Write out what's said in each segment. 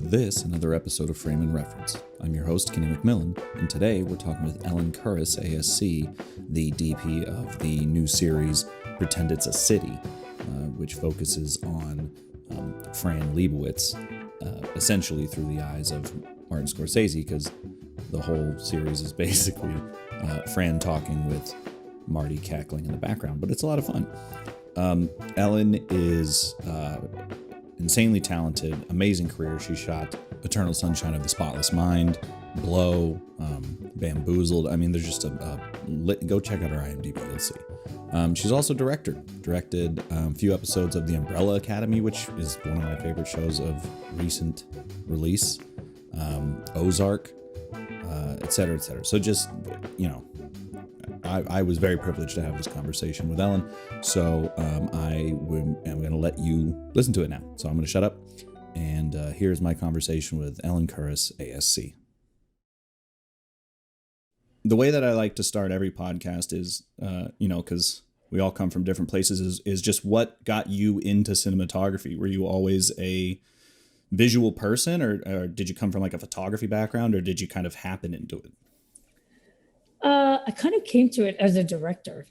this another episode of Frame and Reference. I'm your host, Kenny McMillan, and today we're talking with Kuras, ASC, the DP of the new series Pretend It's a City, which focuses on Fran Lebowitz, essentially through the eyes of Martin Scorsese, because the whole series is basically Fran talking with Marty cackling in the background, but it's a lot of fun. Ellen is insanely talented, amazing career. She shot Eternal Sunshine of the Spotless Mind, Blow, Bamboozled. I mean, there's just go check out her IMDb, you'll see. She's also directed a few episodes of The Umbrella Academy, which is one of my favorite shows of recent release, Ozark, et cetera, et cetera. So just, I was very privileged to have this conversation with Ellen, so I'm going to let you listen to it now. So I'm going to shut up, and here's my conversation with Ellen Kuras, ASC. The way that I like to start every podcast is, because we all come from different places, is just what got you into cinematography? Were you always a visual person, or did you come from like a photography background, or did you kind of happen into it? I kind of came to it as a director,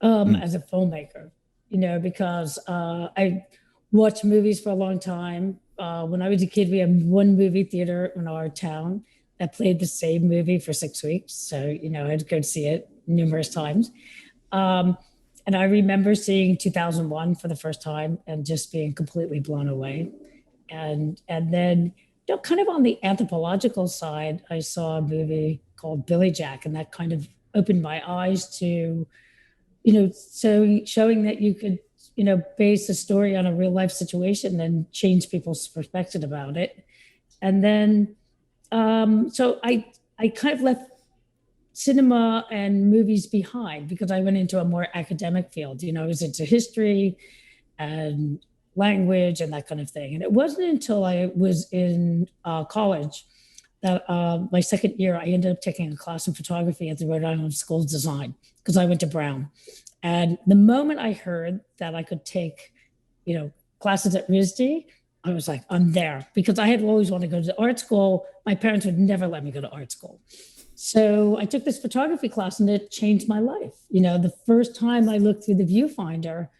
as a filmmaker, because I watched movies for a long time. When I was a kid, we had one movie theater in our town that played the same movie for 6 weeks. So, I had to go see it numerous times. And I remember seeing 2001 for the first time and just being completely blown away. And then, kind of on the anthropological side, I saw a movie called Billy Jack, and that kind of opened my eyes to, showing that you could, base a story on a real life situation and change people's perspective about it. And then, so I kind of left cinema and movies behind because I went into a more academic field. I was into history and language and that kind of thing. And it wasn't until I was in college that my second year, I ended up taking a class in photography at the Rhode Island School of Design because I went to Brown. And the moment I heard that I could take, classes at RISD, I was like, I'm there, because I had always wanted to go to art school. My parents would never let me go to art school. So I took this photography class and it changed my life. The first time I looked through the viewfinder,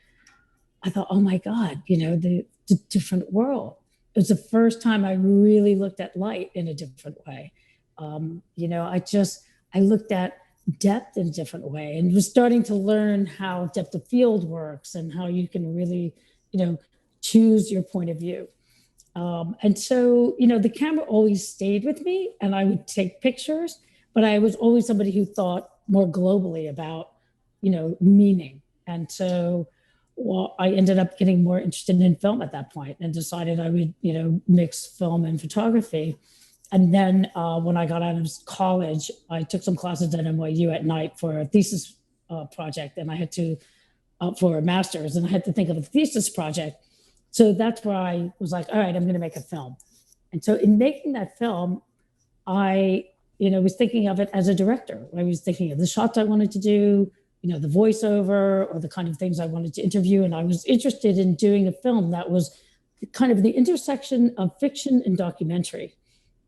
I thought, oh my God, the different world. It was the first time I really looked at light in a different way. I looked at depth in a different way and was starting to learn how depth of field works and how you can really, choose your point of view. And so, the camera always stayed with me and I would take pictures, but I was always somebody who thought more globally about, meaning. And so, I ended up getting more interested in film at that point and decided I would, mix film and photography. And then when I got out of college, I took some classes at NYU at night for a thesis project, and I had to, for a master's, and I had to think of a thesis project. So that's where I was like, all right, I'm going to make a film. And so in making that film, I, was thinking of it as a director. I was thinking of the shots I wanted to do, the voiceover or the kind of things I wanted to interview. And I was interested in doing a film that was kind of the intersection of fiction and documentary,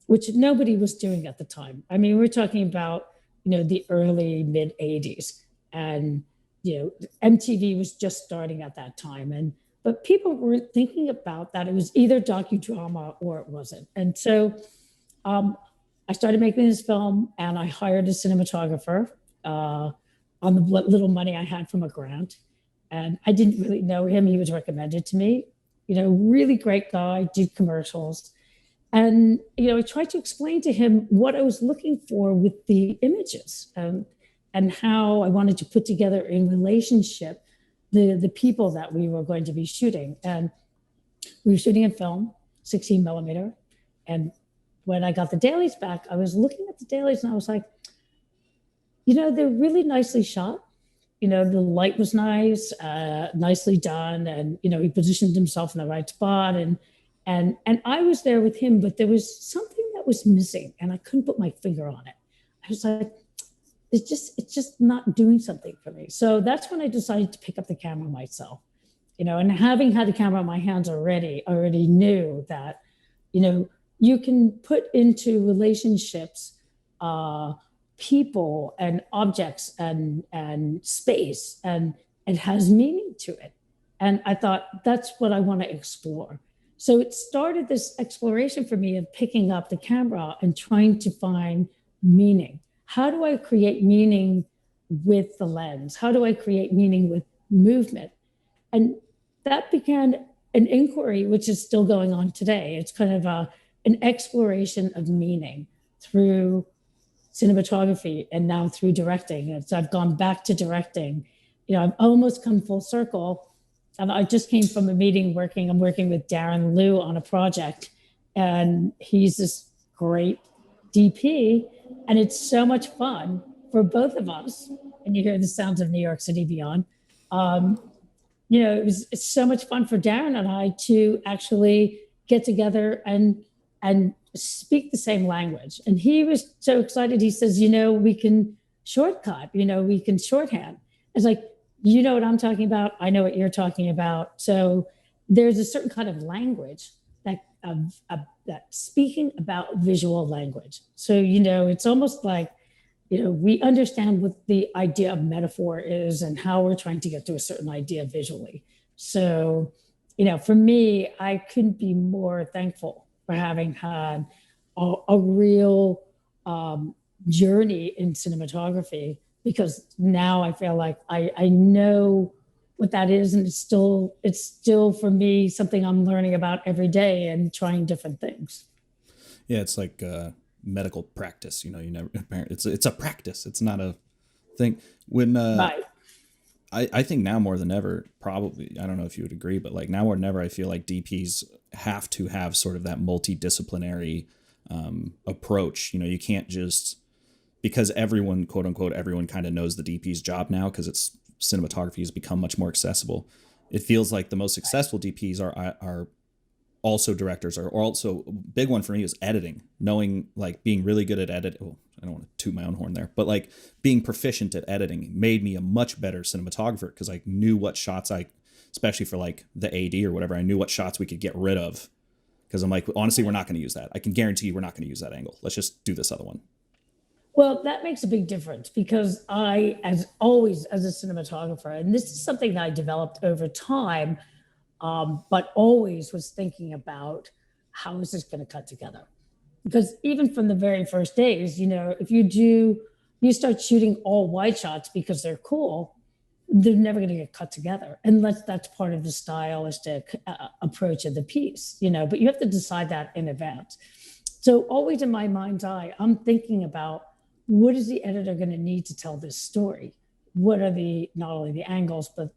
which nobody was doing at the time. I mean, we're talking about, the early mid 80s, and, MTV was just starting at that time. But people weren't thinking about that. It was either docudrama or it wasn't. And so I started making this film and I hired a cinematographer, on the little money I had from a grant. And I didn't really know him. He was recommended to me, really great guy, did commercials. And, I tried to explain to him what I was looking for with the images, and how I wanted to put together in relationship the people that we were going to be shooting. And we were shooting in film, 16 millimeter. And when I got the dailies back, I was looking at the dailies and I was like, they're really nicely shot. The light was nice, nicely done. And, he positioned himself in the right spot. And I was there with him, but there was something that was missing and I couldn't put my finger on it. I was like, it's just not doing something for me. So that's when I decided to pick up the camera myself, and having had the camera in my hands already, I already knew that, you can put into relationships people and objects and space, and it has meaning to it. And I thought, that's what I want to explore. So it started this exploration for me of picking up the camera and trying to find meaning. How do I create meaning with the lens? How do I create meaning with movement? And that began an inquiry, which is still going on today. It's kind of an exploration of meaning through cinematography and now through directing. And so I've gone back to directing. I've almost come full circle. And I just came from a meeting I'm working with Darren Liu on a project, and he's this great DP, and it's so much fun for both of us. And you hear the sounds of New York City beyond. It's so much fun for Darren and I to actually get together and speak the same language. And he was so excited. He says, we can shortcut, we can shorthand. It's like, you know what I'm talking about. I know what you're talking about. So there's a certain kind of language that speaking about visual language. So, it's almost like, we understand what the idea of metaphor is and how we're trying to get to a certain idea visually. So, for me, I couldn't be more thankful for having had a real journey in cinematography, because now I feel like I know what that is, and it's still for me something I'm learning about every day and trying different things. Yeah, it's like medical practice. You never. It's a practice. It's not a thing. When Right. I think now more than ever, probably, I don't know if you would agree, but like now more than ever, I feel like DPs have to have sort of that multidisciplinary approach. You can't just, because everyone, quote unquote, everyone kind of knows the DP's job now because cinematography has become much more accessible. It feels like the most successful DPs are also directors, or also big one for me is editing, knowing, like, being really good at edit. Oh, I don't want to toot my own horn there, but like being proficient at editing made me a much better cinematographer because I knew what shots especially for like the AD or whatever, I knew what shots we could get rid of. Because I'm like, honestly, we're not going to use that. I can guarantee you we're not going to use that angle. Let's just do this other one. Well, that makes a big difference because I, as always, as a cinematographer, and this is something that I developed over time, but always was thinking about how is this going to cut together? Because even from the very first days, if you start shooting all wide shots because they're cool, they're never going to get cut together unless that's part of the stylistic approach of the piece, but you have to decide that in advance. So always in my mind's eye, I'm thinking about what is the editor going to need to tell this story? What are not only the angles, but,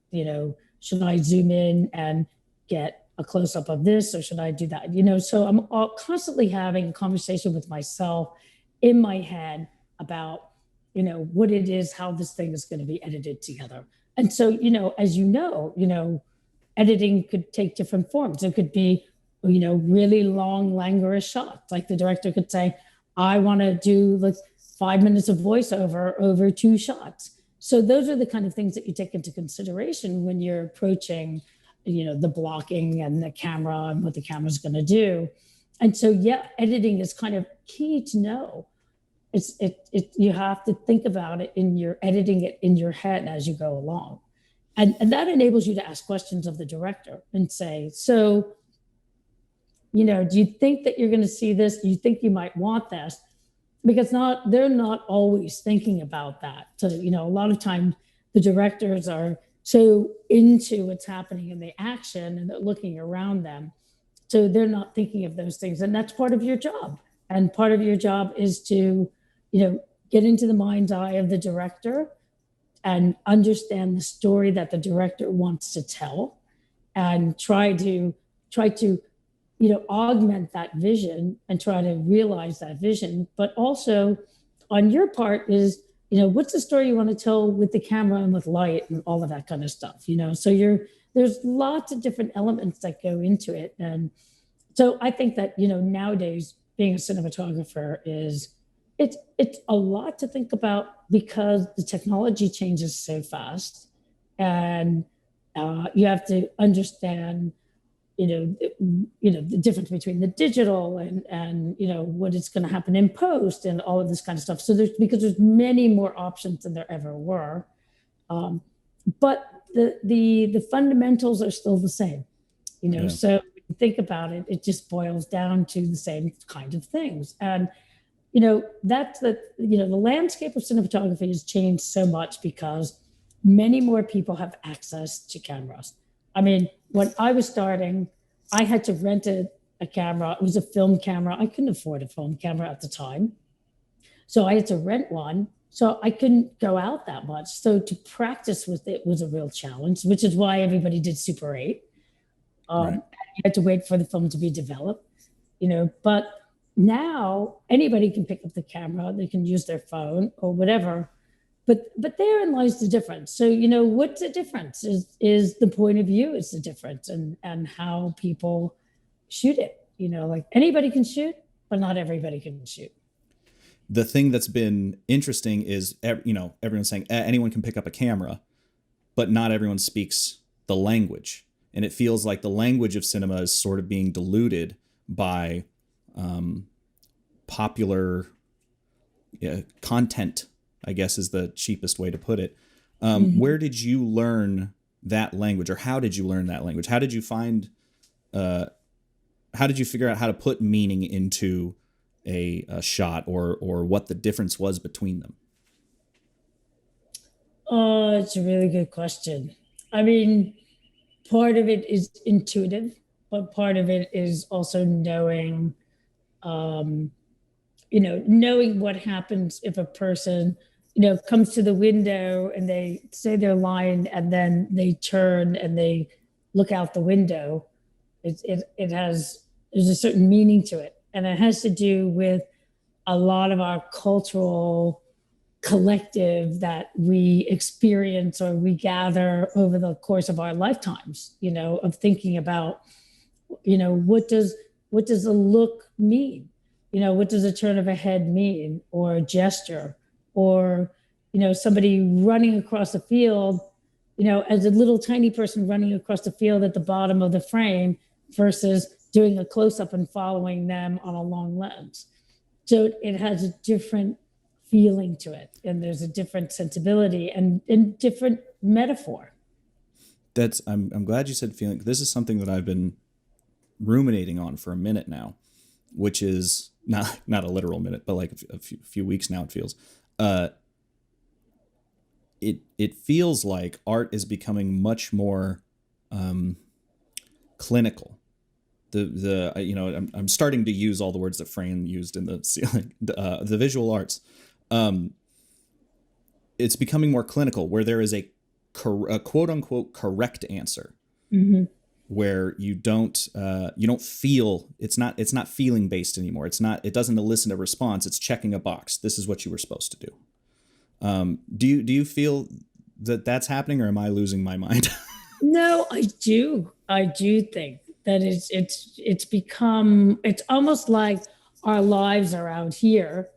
should I zoom in and get a close up of this, or should I do that? So I'm constantly having a conversation with myself in my head about, what it is, how this thing is going to be edited together. And so, as editing could take different forms. It could be, really long, languorous shots. Like the director could say, I want to do like 5 minutes of voiceover over 2 shots. So those are the kind of things that you take into consideration when you're approaching, the blocking and the camera and what the camera's going to do. And so, yeah, editing is kind of key to know. You have to think about it editing it in your head as you go along. And that enables you to ask questions of the director and say, so, do you think that you're going to see this? Do you think you might want this? Because they're not always thinking about that. So, a lot of times the directors are so into what's happening in the action and they're looking around them. So they're not thinking of those things. And that's part of your job. And part of your job is to, get into the mind's eye of the director and understand the story that the director wants to tell, and try to augment that vision and try to realize that vision. But also on your part is, what's the story you want to tell with the camera and with light and all of that kind of stuff, so there's lots of different elements that go into it. And so I think that, nowadays being a cinematographer it's a lot to think about because the technology changes so fast, and you have to understand the difference between the digital and what is going to happen in post and all of this kind of stuff. So because there's many more options than there ever were, but the fundamentals are still the same. Yeah. So when you think about it, it just boils down to the same kind of things. And that's the landscape of cinematography has changed so much because many more people have access to cameras. I mean, when I was starting, I had to rent a camera. It was a film camera. I couldn't afford a film camera at the time. So I had to rent one. So I couldn't go out that much. So to practice with it was a real challenge, which is why everybody did Super 8. Right. You had to wait for the film to be developed, but now anybody can pick up the camera, they can use their phone or whatever. But therein lies the difference. So, what's the difference is the point of view is the difference and how people shoot it. Like anybody can shoot, but not everybody can shoot. The thing that's been interesting is, everyone's saying anyone can pick up a camera, but not everyone speaks the language. And it feels like the language of cinema is sort of being diluted by popular content, I guess is the cheapest way to put it. Where did you learn that language, or how did you learn that language? How did you find, how did you figure out how to put meaning into a shot, or what the difference was between them? Oh, it's a really good question. I mean, part of it is intuitive, but part of it is also knowing, knowing what happens if a person, comes to the window and they say their line and then they turn and they look out the window. There's a certain meaning to it. And it has to do with a lot of our cultural collective that we experience or we gather over the course of our lifetimes, of thinking about, what does a look mean? What does a turn of a head mean, or a gesture, or, somebody running across the field, as a little tiny person running across the field at the bottom of the frame versus doing a close-up and following them on a long lens. So it has a different feeling to it, and there's a different sensibility and different metaphor. I'm glad you said feeling. This is something that I've been ruminating on for a minute now, which is not a literal minute, but like a few weeks now. It feels it feels like art is becoming much more clinical. I'm starting to use all the words that Fran used in the visual arts. It's becoming more clinical, where there is a quote unquote correct answer, where you don't feel, it's not feeling based anymore. It doesn't elicit a response. It's checking a box. This is what you were supposed to do. Do you feel that that's happening, or am I losing my mind? No, I do think that it's become, it's almost like our lives are out here,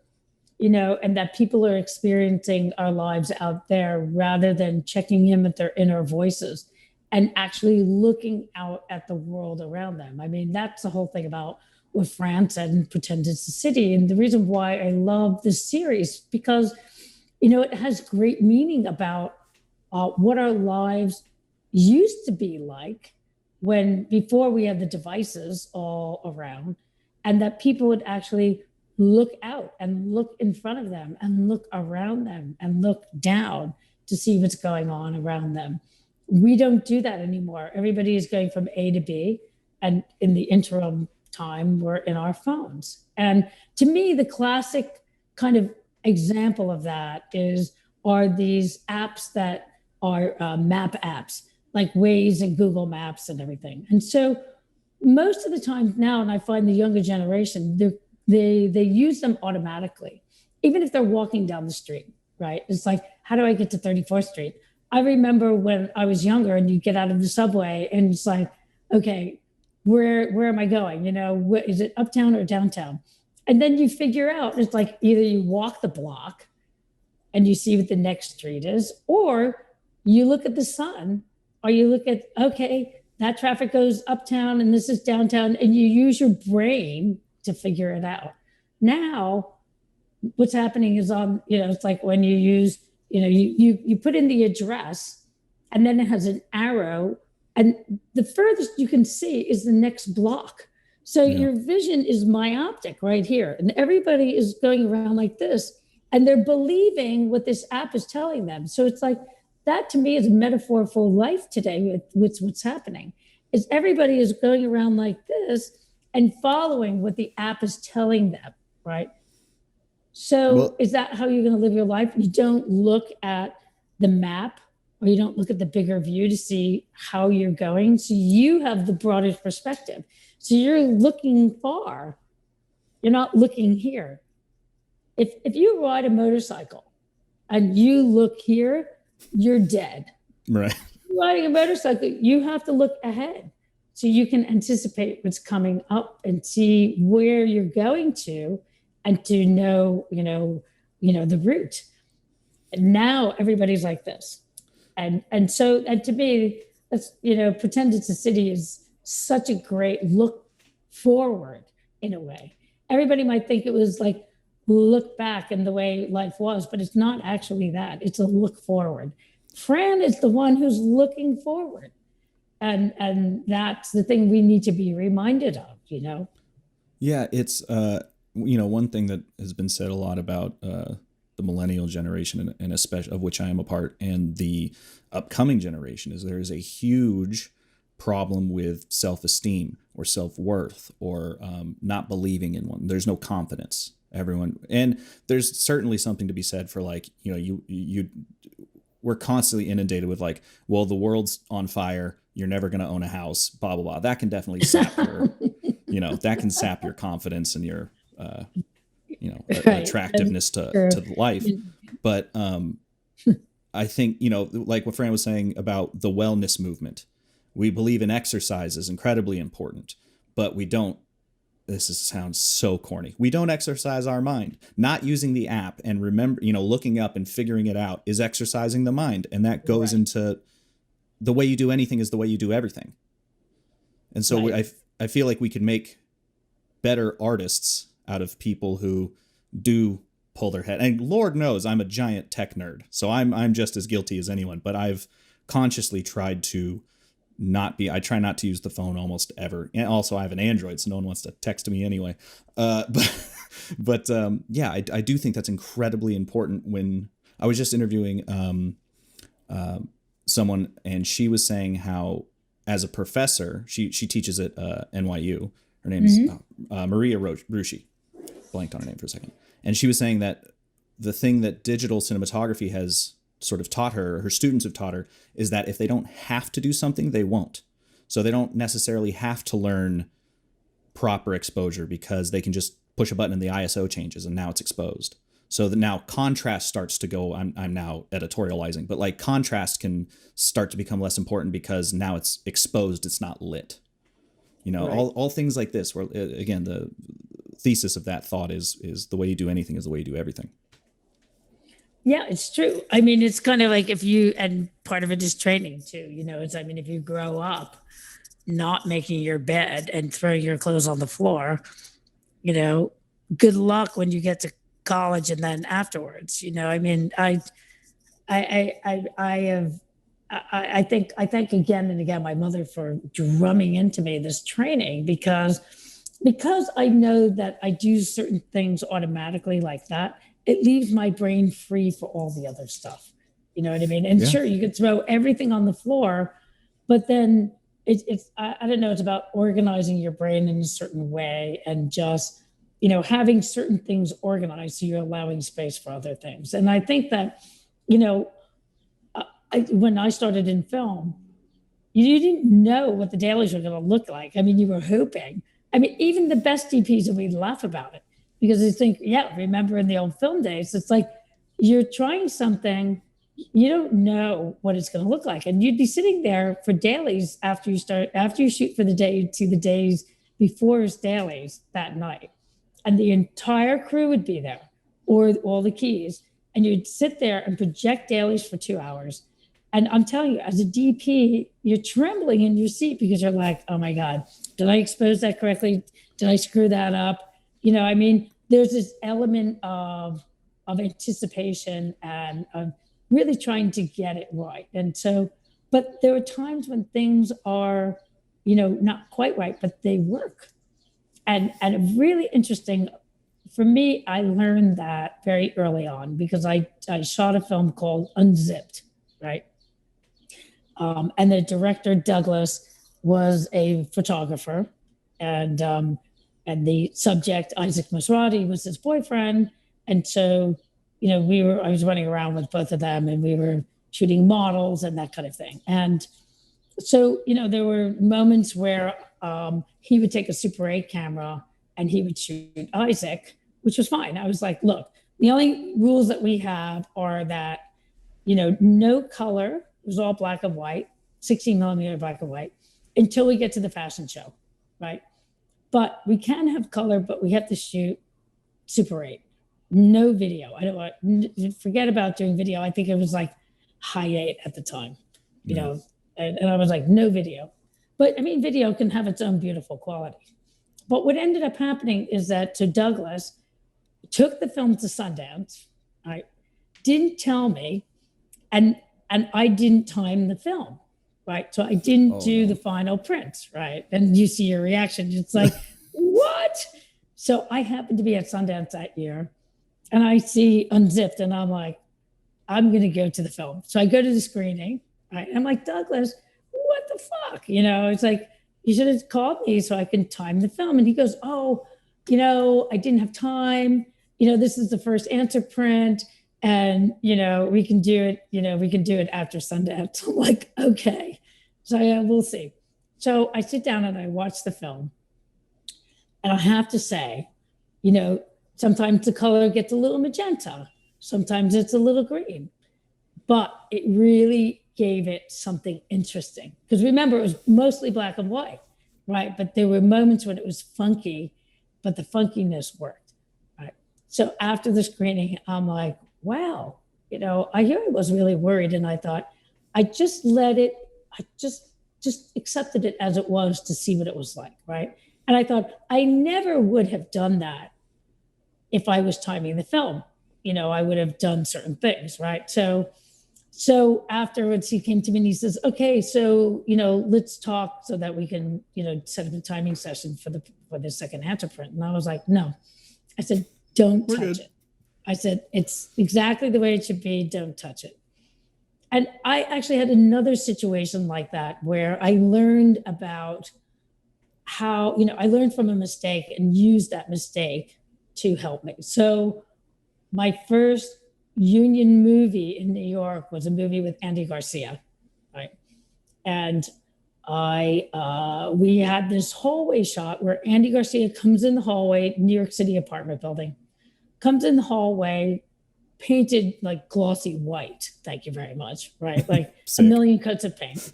and that people are experiencing our lives out there rather than checking in with their inner voices and actually looking out at the world around them. I mean, that's the whole thing about what Fran said in Pretend It's a City. And the reason why I love this series, because, it has great meaning about what our lives used to be like before we had the devices all around, and that people would actually look out and look in front of them and look around them and look down to see what's going on around them. We don't do that anymore. Everybody is going from A to B, and in the interim time, we're in our phones. And to me, the classic kind of example of that are these apps that are map apps, like Waze and Google Maps and everything. And so most of the time now, and I find the younger generation, they use them automatically, even if they're walking down the street, right? It's like, how do I get to 34th Street? I remember when I was younger and you get out of the subway and it's like, okay, where am I going? Is it uptown or downtown? And then you figure out, it's like either you walk the block and you see what the next street is, or you look at the sun, or you look at, okay, that traffic goes uptown and this is downtown, and you use your brain to figure it out. Now, what's happening is it's like when you use, you put in the address and then it has an arrow, and the furthest you can see is the next block. So your vision is myopic right here. And everybody is going around like this, and they're believing what this app is telling them. So it's like, that to me is a metaphor for life today with what's happening. Is everybody is going around like this and following what the app is telling them, right? So is that how you're going to live your life? You don't look at the map, or you don't look at the bigger view to see how you're going. So you have the broadest perspective. So you're looking far. You're not looking here. If you ride a motorcycle and you look here, you're dead. Right. Riding a motorcycle, you have to look ahead so you can anticipate what's coming up and see where you're going to, and to know, the route. And now everybody's like this. And to me, that's, Pretend It's a City is such a great look forward in a way. Everybody might think it was like look back in the way life was, but it's not actually that. It's a look forward. Fran is the one who's looking forward. And that's the thing we need to be reminded of, Yeah, it's, one thing that has been said a lot about the millennial generation, and especially of which I am a part, and the upcoming generation, is there is a huge problem with self-esteem or self-worth, or not believing in one. There's no confidence. And there's certainly something to be said for, like, we're constantly inundated with, like, well, the world's on fire, you're never going to own a house, blah, blah, blah. That can definitely sap your confidence and your, attractiveness to life. But I think, like what Fran was saying about the wellness movement, we believe in exercise is incredibly important, but we don't. Sounds so corny. We don't exercise our mind. Not using the app and looking up and figuring it out is exercising the mind. And that goes into the way you do anything is the way you do everything. And so I feel like we could make better artists out of people who do pull their head. And Lord knows I'm a giant tech nerd, so I'm just as guilty as anyone. But I've consciously tried to not be. I try not to use the phone almost ever. And also, I have an Android, so no one wants to text me anyway. I do think that's incredibly important. When I was just interviewing someone, and she was saying how, as a professor, she teaches at NYU. Her name is Maria Rusci. Blanked on her name for a second. And she was saying that the thing that digital cinematography has sort of taught her students have taught her, is that if they don't have to do something, they won't. So they don't necessarily have to learn proper exposure, because they can just push a button and the ISO changes and now it's exposed. So that now contrast starts to go, I'm now editorializing, but like contrast can start to become less important because now it's exposed, it's not lit. All things like this, where again, the thesis of that thought is the way you do anything is the way you do everything. Yeah, it's true. I mean, it's kind of like and part of it is training too, if you grow up not making your bed and throwing your clothes on the floor, good luck when you get to college and then afterwards, I thank again and again my mother for drumming into me this training, because I know that I do certain things automatically like that. It leaves my brain free for all the other stuff. You know what I mean? And sure, you could throw everything on the floor, but then I don't know, it's about organizing your brain in a certain way, and just, having certain things organized so you're allowing space for other things. And I think that, when I started in film, you didn't know what the dailies were going to look like. I mean, you were hoping. I mean, even the best DPs, and we laugh about it, because they think, remember in the old film days, it's like you're trying something, you don't know what it's going to look like. And you'd be sitting there for dailies after you shoot for the day, you'd see the days before his dailies that night. And the entire crew would be there, or all the keys. And you'd sit there and project dailies for 2 hours. And I'm telling you, as a DP, you're trembling in your seat because you're like, oh my God, did I expose that correctly? Did I screw that up? I mean, there's this element of anticipation and of really trying to get it right. And so, but there are times when things are, not quite right, but they work. And really interesting for me, I learned that very early on because I shot a film called Unzipped, right? And the director, Douglas, was a photographer, and the subject, Isaac Masrati, was his boyfriend. And so, I was running around with both of them, and we were shooting models and that kind of thing. And so, there were moments where he would take a Super 8 camera and he would shoot Isaac, which was fine. I was like, look, the only rules that we have are that, no color, it was all black and white, 16 millimeter black and white, until we get to the fashion show, right? But we can have color, but we have to shoot Super 8. No video. I don't want, forget about doing video. I think it was like high 8 at the time, and I was like, no video. But I mean, video can have its own beautiful quality. But what ended up happening is that Douglas took the film to Sundance, right? Didn't tell me, and I didn't time the film, right? So I didn't do the final print, right? And you see your reaction. It's like, what? So I happened to be at Sundance that year, and I see Unzipped, and I'm like, I'm going to go to the film. So I go to the screening, right? I'm like, Douglas, what the fuck? It's like, you should have called me so I can time the film. And he goes, oh, I didn't have time. This is the first answer print, and, we can do it after Sundance. I'm like, okay. So yeah, we'll see. So I sit down and I watch the film, and I have to say, sometimes the color gets a little magenta. Sometimes it's a little green, but it really gave it something interesting. Because remember, it was mostly black and white, right? But there were moments when it was funky, but the funkiness worked, right? So after the screening, I'm like, wow, I hear I was really worried. And I thought, I just let it, I just accepted it as it was to see what it was like, right? And I thought, I never would have done that if I was timing the film. I would have done certain things, right? So afterwards he came to me and he says, okay, so, let's talk so that we can, set up a timing session for the second answer print. And I was like, no. I said, don't touch it. I said, it's exactly the way it should be. Don't touch it. And I actually had another situation like that where I learned about how, I learned from a mistake and used that mistake to help me. So my first union movie in New York was a movie with Andy Garcia, right? And we had this hallway shot where Andy Garcia comes in the hallway, New York City apartment building, comes in the hallway, painted like glossy white. Thank you very much, right? Like a million coats of paint.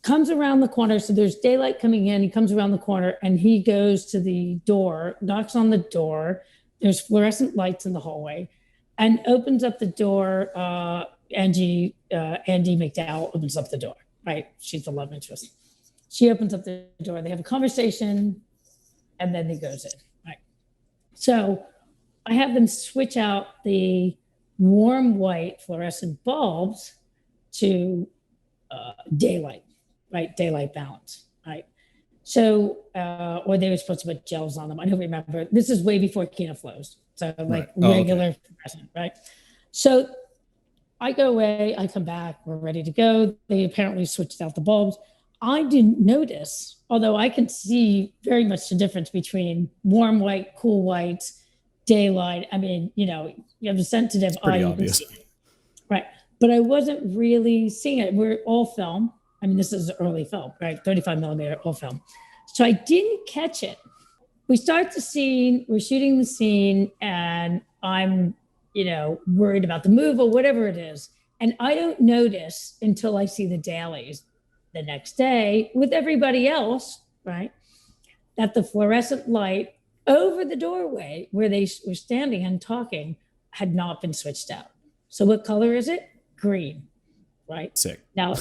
Comes around the corner, so there's daylight coming in. He comes around the corner and he goes to the door, knocks on the door. There's fluorescent lights in the hallway, and opens up the door. Andy McDowell opens up the door, right? She's the love interest. She opens up the door. They have a conversation, and then he goes in, right? So I have them switch out the warm white fluorescent bulbs to daylight, right? Daylight balance, right? So, or they were supposed to put gels on them. I don't remember. This is way before Kino flows. So like regular fluorescent, right? So I go away, I come back, we're ready to go. They apparently switched out the bulbs. I didn't notice, although I can see very much the difference between warm white, cool white, daylight. I mean, you have a sensitive eye. You can see it. Right. But I wasn't really seeing it. We're all film. I mean, this is early film, right? 35 millimeter all film. So I didn't catch it. We start the scene, we're shooting the scene, and I'm, worried about the move or whatever it is. And I don't notice until I see the dailies the next day with everybody else, right? That the fluorescent light over the doorway where they were standing and talking had not been switched out. So what color is it? Green. right? Sick. Now,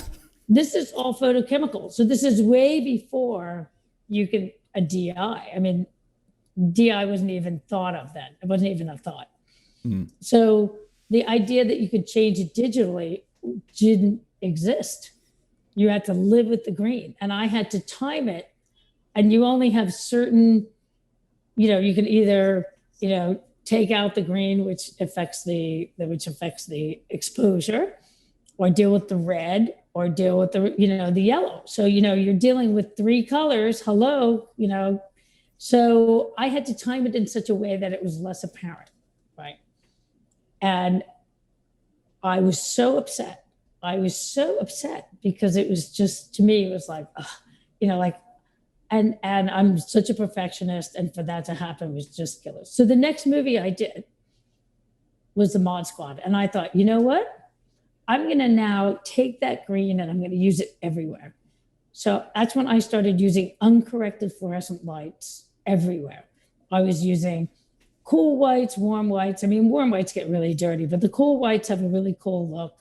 this is all photochemical. So this is way before you can a DI. I mean, DI wasn't even thought of then. It wasn't even a thought. Mm. So the idea that you could change it digitally didn't exist. You had to live with the green, and I had to time it. And you only have certain, you can either, take out the green, which affects the exposure, or deal with the red, or deal with the yellow. So, you're dealing with three colors. Hello, So I had to time it in such a way that it was less apparent, right? And I was so upset. Because it was just, to me, it was like, and I'm such a perfectionist, and for that to happen was just killer. So the next movie I did was the Mod Squad, and I thought, you know what? I'm going to now take that green and I'm going to use it everywhere. So that's when I started using uncorrected fluorescent lights everywhere. I was using cool whites, warm whites. I mean, warm whites get really dirty, but the cool whites have a really cool look.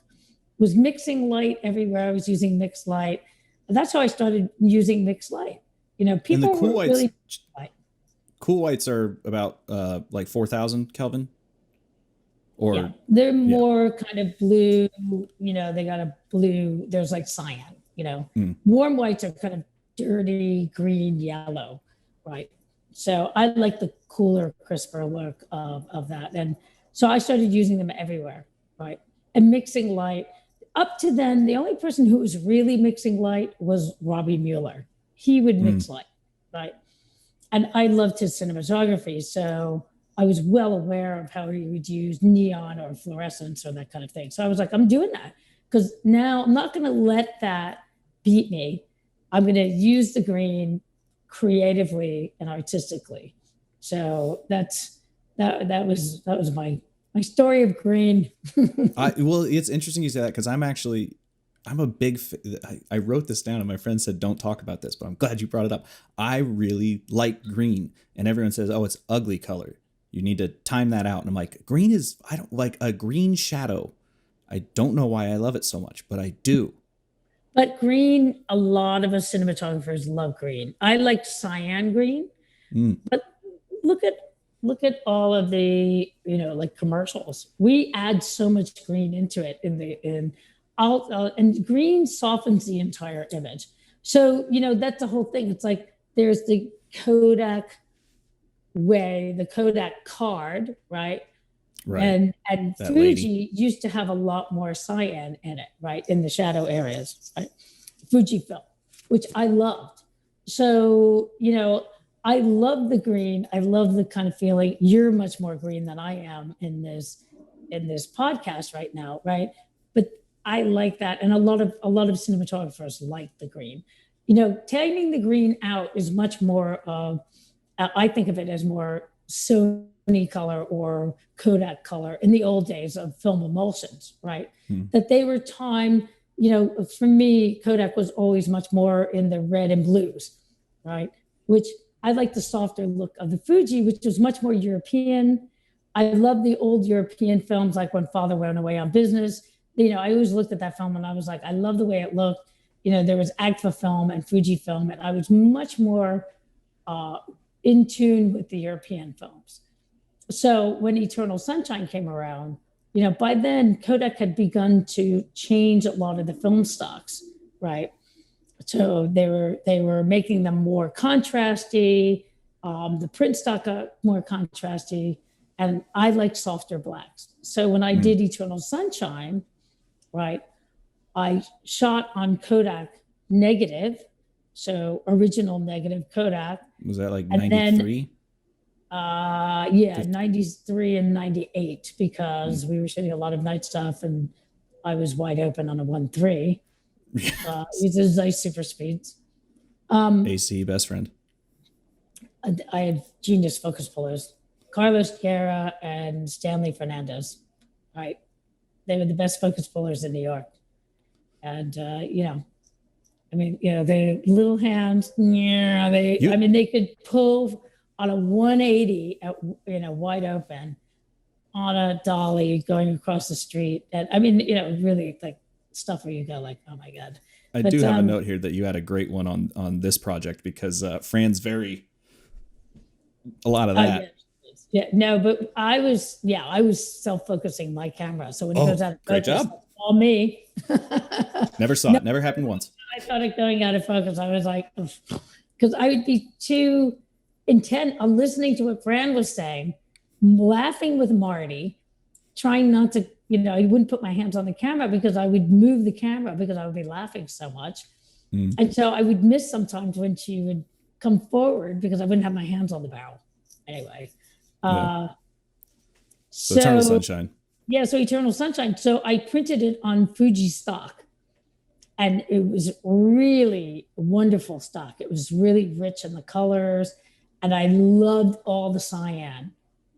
Was mixing light everywhere. I was using mixed light. That's how I started using mixed light. People and the cool were whites, really cool whites are about like 4,000 Kelvin. Or yeah, they're more kind of blue. They got a blue. There's like cyan. Warm whites are kind of dirty green, yellow, right? So I like the cooler, crisper look of that, and so I started using them everywhere, right? And mixing light. Up to then, the only person who was really mixing light was Robbie Mueller. He would mix light, right? And I loved his cinematography, so I was well aware of how he would use neon or fluorescence or that kind of thing. So I was like, I'm doing that, because now I'm not going to let that beat me. I'm going to use the green creatively and artistically. So that was my story of green. Well, it's interesting you say that, because I'm a big, I wrote this down and my friend said, don't talk about this, but I'm glad you brought it up. I really like green, and everyone says, oh, it's ugly color. You need to time that out. And I'm like, I don't like a green shadow. I don't know why I love it so much, but I do. But green, a lot of us cinematographers love green. I like cyan green, but look at all of the like commercials. We add so much green into it and green softens the entire image. So that's the whole thing. It's like there's the Kodak way, the Kodak card, right? Right. And That Fuji lady used to have a lot more cyan in it, right? In the shadow areas, right? Fujifilm, which I loved. So, I love the green. I love the kind of feeling. You're much more green than I am in this podcast right now, right? But I like that. And a lot of cinematographers like the green. Taking the green out is much more of, I think of it as more Sony color or Kodak color in the old days of film emulsions, right? That they were timed, for me, Kodak was always much more in the red and blues, right? Which I like the softer look of the Fuji, which was much more European. I love the old European films, like When Father Went Away on Business. I always looked at that film and I was like, I love the way it looked. There was Agfa film and Fujifilm, and I was much more in tune with the European films. So when Eternal Sunshine came around, by then Kodak had begun to change a lot of the film stocks, right? So they were making them more contrasty. The print stock got more contrasty, and I like softer blacks. So when I did Eternal Sunshine, right, I shot on Kodak negative, so original negative Kodak. was that like 93? Yeah, 93 and 98, because we were shooting a lot of night stuff and I was wide open on a 1.3. These nice super speeds. AC best friend. I had genius focus pullers, Carlos Guerra and Stanley Fernandez, right? They were the best focus pullers in New York. And, the little hands, they could pull on a 180 at, wide open on a dolly going across the street. And really like stuff where you go like, oh my God. I But do have a note here that you had a great one on this project because Fran's a lot of that. yeah, no, but I was self-focusing my camera. So when it goes Oh, out of great focus, job. that's all me. Never saw No, it. Never happened once. I thought it going out of focus. I was like, because I would be too intent on listening to what Fran was saying, laughing with Marty, trying not to, I wouldn't put my hands on the camera because I would move the camera because I would be laughing so much. Mm. And so I would miss sometimes when she would come forward because I wouldn't have my hands on the barrel. Anyway. Yeah. So Eternal Sunshine. Yeah, so Eternal Sunshine. So I printed it on Fuji stock. And it was really wonderful stock. It was really rich in the colors. And I loved all the cyan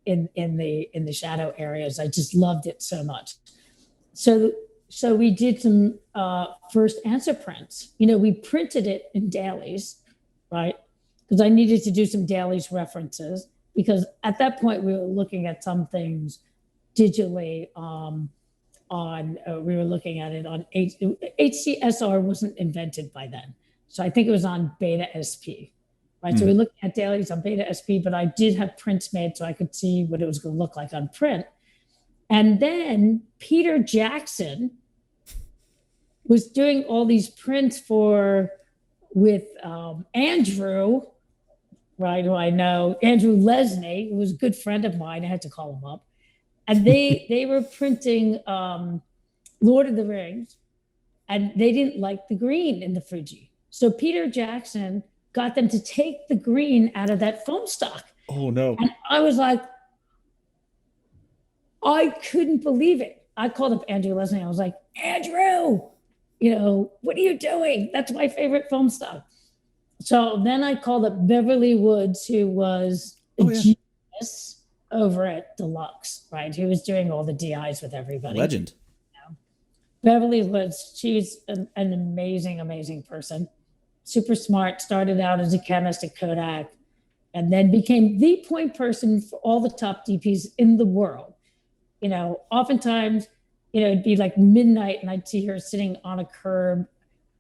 in the shadow areas. I just loved it so much. So we did some first answer prints. We printed it in dailies, right? Because I needed to do some dailies references because at that point we were looking at some things digitally we were looking at it on HCSR wasn't invented by then. So I think it was on Beta SP, right? So we looked at dailies on Beta SP, but I did have prints made so I could see what it was going to look like on print. And then Peter Jackson was doing all these prints with Andrew, right? Who I know, Andrew Lesney, who was a good friend of mine. I had to call him up. And they were printing Lord of the Rings, and they didn't like the green in the Fuji. So Peter Jackson got them to take the green out of that foam stock. Oh, no. And I was like, I couldn't believe it. I called up Andrew Lesney. I was like, Andrew, what are you doing? That's my favorite foam stock. So then I called up Beverly Woods, who was a genius over at Deluxe, right? Who was doing all the DIs with everybody. Legend. Beverly Woods, she's an amazing, amazing person. Super smart, started out as a chemist at Kodak, and then became the point person for all the top DPs in the world. Oftentimes, it'd be like midnight and I'd see her sitting on a curb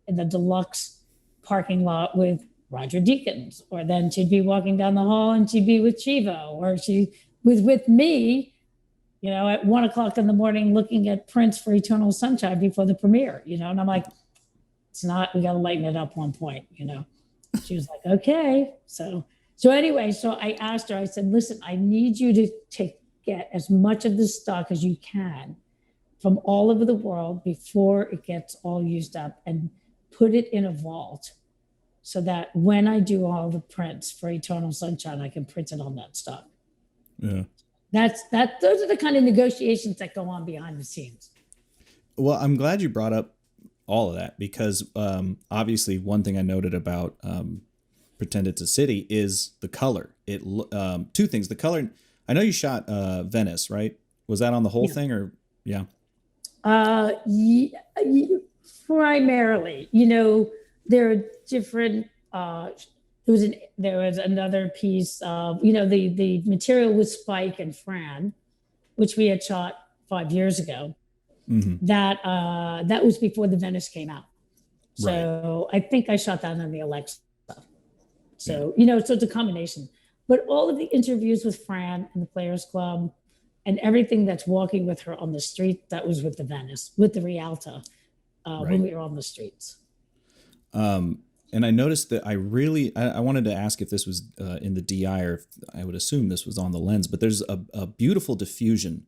in the Deluxe parking lot with Roger Deakins, or then she'd be walking down the hall and she'd be with Chivo, or she was with me, at 1 o'clock in the morning looking at prints for Eternal Sunshine before the premiere, and I'm like, it's not, we got to lighten it up one point, She was like, okay. So anyway, so I asked her, I said, listen, I need you to get as much of this stock as you can from all over the world before it gets all used up and put it in a vault so that when I do all the prints for Eternal Sunshine, I can print it on that stock. Yeah. Those are the kind of negotiations that go on behind the scenes. Well, I'm glad you brought up all of that because obviously one thing I noted about Pretend It's a City is the color. Two things. The color. I know you shot Venice, right? Was that on the whole thing or yeah? Primarily, there are different. There was another piece of the material with Spike and Fran, which we had shot 5 years ago. Mm-hmm. That was before the Venice came out. So right. I think I shot that on the Alexa. So so it's a combination. But all of the interviews with Fran and the Players Club and everything that's walking with her on the street, that was with the Venice, with the Rialta, when we were on the streets. And I noticed that I wanted to ask if this was in the DI or if I would assume this was on the lens, but there's a beautiful diffusion,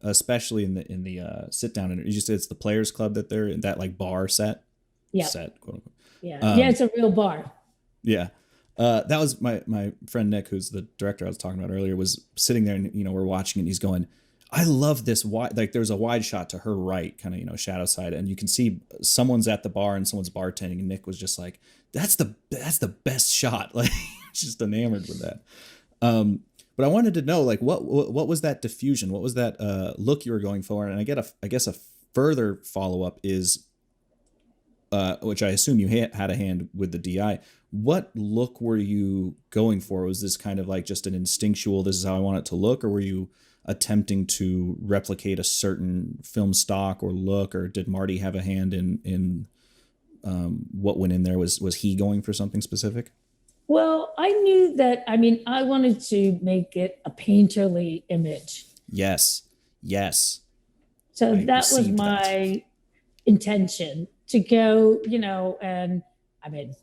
especially in the sit down. And you said it's the Players Club that they're in that like bar set. Yeah. Set, quote unquote. Yeah. It's a real bar. Yeah. That was my friend Nick, who's the director I was talking about earlier, was sitting there and, we're watching it and he's going, I love this wide, like there's a wide shot to her right, kind of, shadow side. And you can see someone's at the bar and someone's bartending. And Nick was just like, that's the best shot. Like just enamored with that. But I wanted to know, like, what was that diffusion? What was that look you were going for? And I guess a further follow-up is, which I assume you had a hand with the DI. What look were you going for? Was this kind of like just an instinctual, this is how I want it to look? Or were you attempting to replicate a certain film stock or look, or did Marty have a hand in what went in there? Was he going for something specific? Well, I knew that, I mean, I wanted to make it a painterly image. Yes. Yes. So I that was received that. my intention to go, and I mean,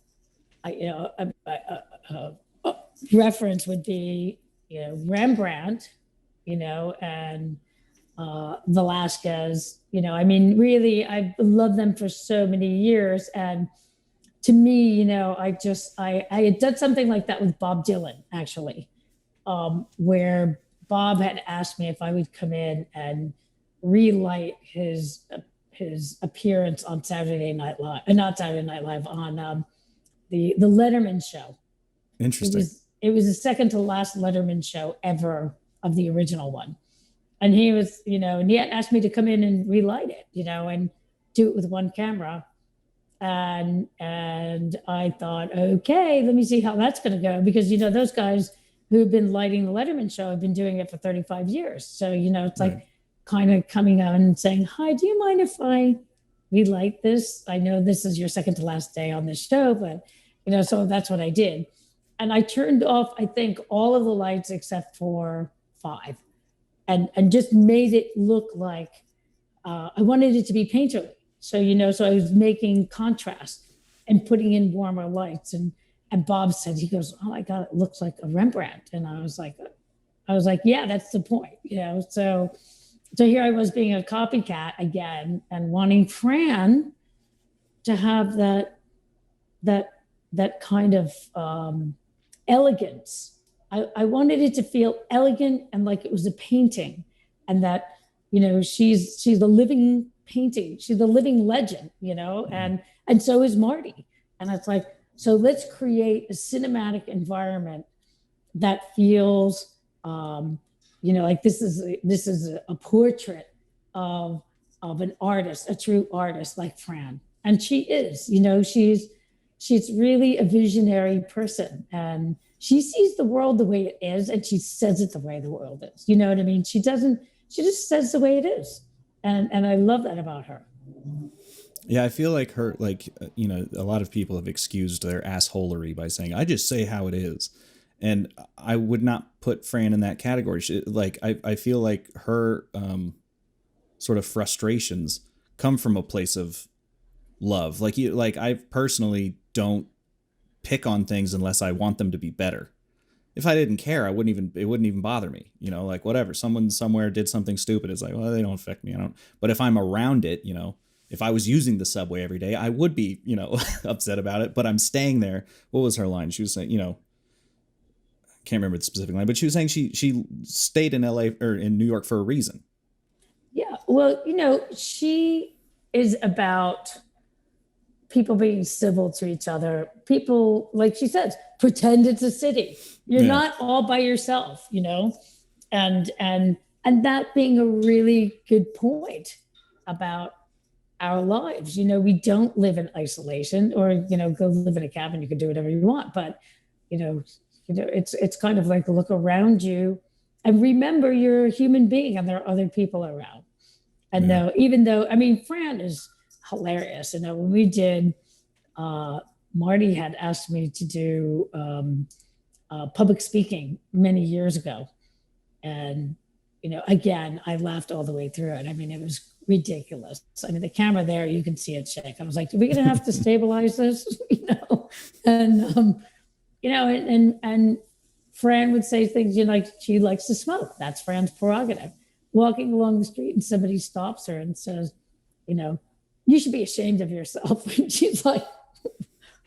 a reference would be, Rembrandt, and Velasquez, I mean, really, I've loved them for so many years. And to me, I had done something like that with Bob Dylan, actually, where Bob had asked me if I would come in and relight his appearance on Saturday Night Live, not Saturday Night Live, on the Letterman show. Interesting. It was the second to last Letterman show ever of the original one, and he was, and he had asked me to come in and relight it, and do it with one camera. And I thought, okay, let me see how that's going to go, because those guys who've been lighting the Letterman show have been doing it for 35 years. So it's Right. like kind of coming out and saying, "Hi, do you mind if I relight this? I know this is your second to last day on this show, but so that's what I did." And I turned off, I think, all of the lights except for 5, and just made it look like I wanted it to be painterly. So, so I was making contrast and putting in warmer lights. And Bob said, he goes, "Oh my God, it looks like a Rembrandt." And I was like, yeah, that's the point, So here I was being a copycat again and wanting Fran to have that kind of elegance. I wanted it to feel elegant and like it was a painting, and that, she's the living painting. She's the living legend, and so is Marty. And it's like, so let's create a cinematic environment that feels, like this is a portrait of an artist, a true artist like Fran. And she is, she's really a visionary person, and she sees the world the way it is, and she says it the way the world is. You know what I mean? She just says the way it is. And I love that about her. Yeah, I feel like her, a lot of people have excused their assholery by saying, "I just say how it is." And I would not put Fran in that category. I feel like her sort of frustrations come from a place of love. I personally don't pick on things unless I want them to be better. If I didn't care, it wouldn't even bother me. Whatever. Someone somewhere did something stupid. It's like, well, they don't affect me. I don't. But if I'm around it, if I was using the subway every day, I would be, upset about it. But I'm staying there. What was her line? She was saying, can't remember the specific line, but she was saying she stayed in LA or in New York for a reason. Yeah. Well, she is about people being civil to each other. People, like she says, pretend it's a city. You're not all by yourself, and that being a really good point about our lives. We don't live in isolation, or go live in a cabin. You can do whatever you want, but it's kind of like, look around you and remember you're a human being and there are other people around. And even though, I mean, Fran is hilarious. When we did, Marty had asked me to do public speaking many years ago. And, again, I laughed all the way through it. I mean, it was ridiculous. I mean, the camera there, you can see it shake. I was like, are we going to have to stabilize this? And, and Fran would say things, she likes to smoke. That's Fran's prerogative. Walking along the street and somebody stops her and says, you should be ashamed of yourself. And she's like,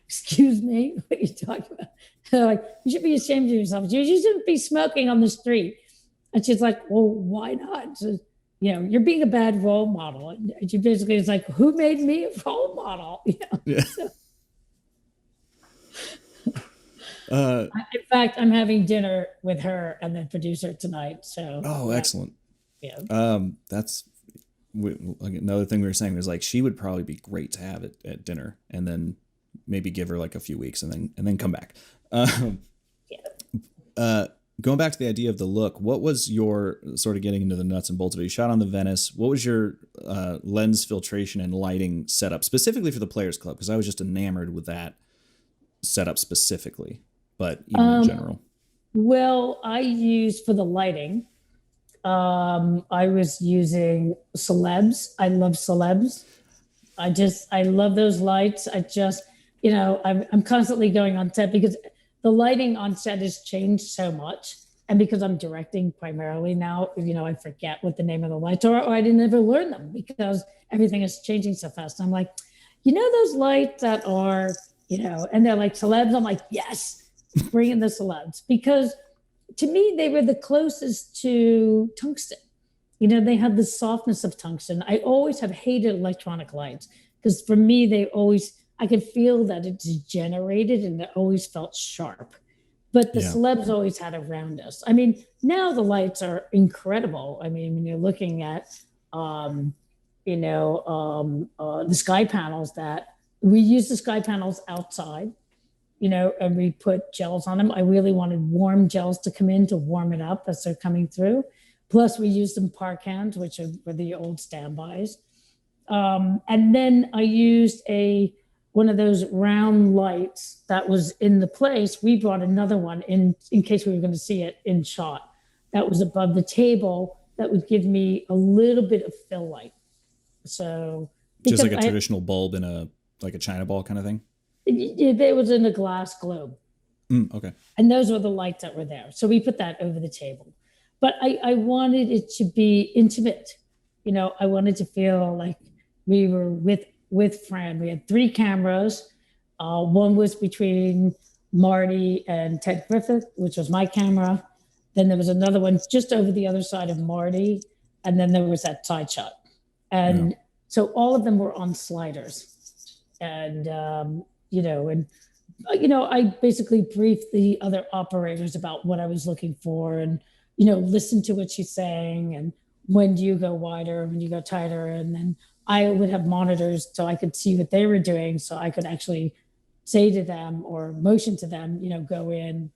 excuse me, what are you talking about? They're like, you should be ashamed of yourself. You shouldn't be smoking on the street. And she's like, well, why not? So, you're being a bad role model. And she basically is like, who made me a role model? Yeah. In fact, I'm having dinner with her and the producer tonight. So. Oh, excellent. Yeah. That's another thing we were saying was, like, she would probably be great to have it at dinner, and then maybe give her like a few weeks and then come back. Yeah. going back to the idea of the look, what was your sort of getting into the nuts and bolts of it? You shot on the Venice. What was your lens filtration and lighting setup specifically for the Players Club? Because I was just enamored with that setup specifically, but even in general. Well, I used for the lighting. I was using celebs. I love celebs. I love those lights. I'm constantly going on set because the lighting on set has changed so much. And because I'm directing primarily now, I forget what the name of the lights are, or I didn't ever learn them because everything is changing so fast. I'm like, those lights that are, and they're like celebs. I'm like, yes, bring in the celebs, because to me, they were the closest to tungsten. They had the softness of tungsten. I always have hated electronic lights because for me, I could feel that it degenerated and it always felt sharp. But the celebs always had a roundness. I mean, now the lights are incredible. I mean, when you're looking at, the sky panels, that we use the sky panels outside, and we put gels on them. I really wanted warm gels to come in to warm it up as they're coming through. Plus, we used some Parkans, which were the old standbys. And then I used one of those round lights that was in the place. We brought another one in case we were going to see it in shot. That was above the table that would give me a little bit of fill light. So just like a traditional bulb in a China ball kind of thing? It was in a glass globe. Okay. And those were the lights that were there. So we put that over the table. But I wanted it to be intimate. I wanted to feel like we were with Fran. We had 3 cameras. One was between Marty and Ted Griffith, which was my camera. Then there was another one just over the other side of Marty. And then there was that side shot. And so all of them were on sliders. And, I basically briefed the other operators about what I was looking for and, listen to what she's saying and when do you go wider, when you go tighter. And then I would have monitors so I could see what they were doing, so I could actually say to them or motion to them, go in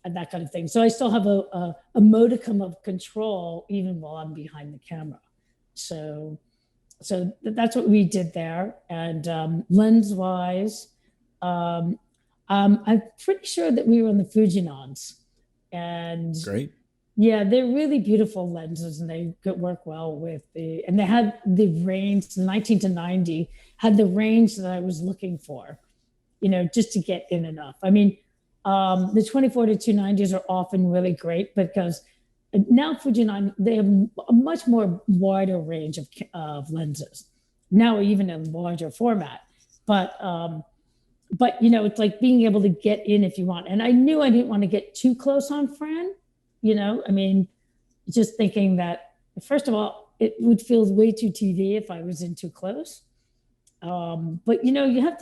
and that kind of thing. So I still have a modicum of control even while I'm behind the camera. So that's what we did there. And lens wise, I'm pretty sure that we were on the Fujinons. And great. Yeah, they're really beautiful lenses, and they could work well with and they had the range. The 19 to 90 had the range that I was looking for, just to get in enough. I mean, the 24 to 290s are often really great because now Fujinon, they have a much more wider range of lenses. Now even in larger format, but it's like being able to get in if you want. And I knew I didn't want to get too close on Fran. I mean, just thinking that, first of all, it would feel way too TV if I was in too close. But, you have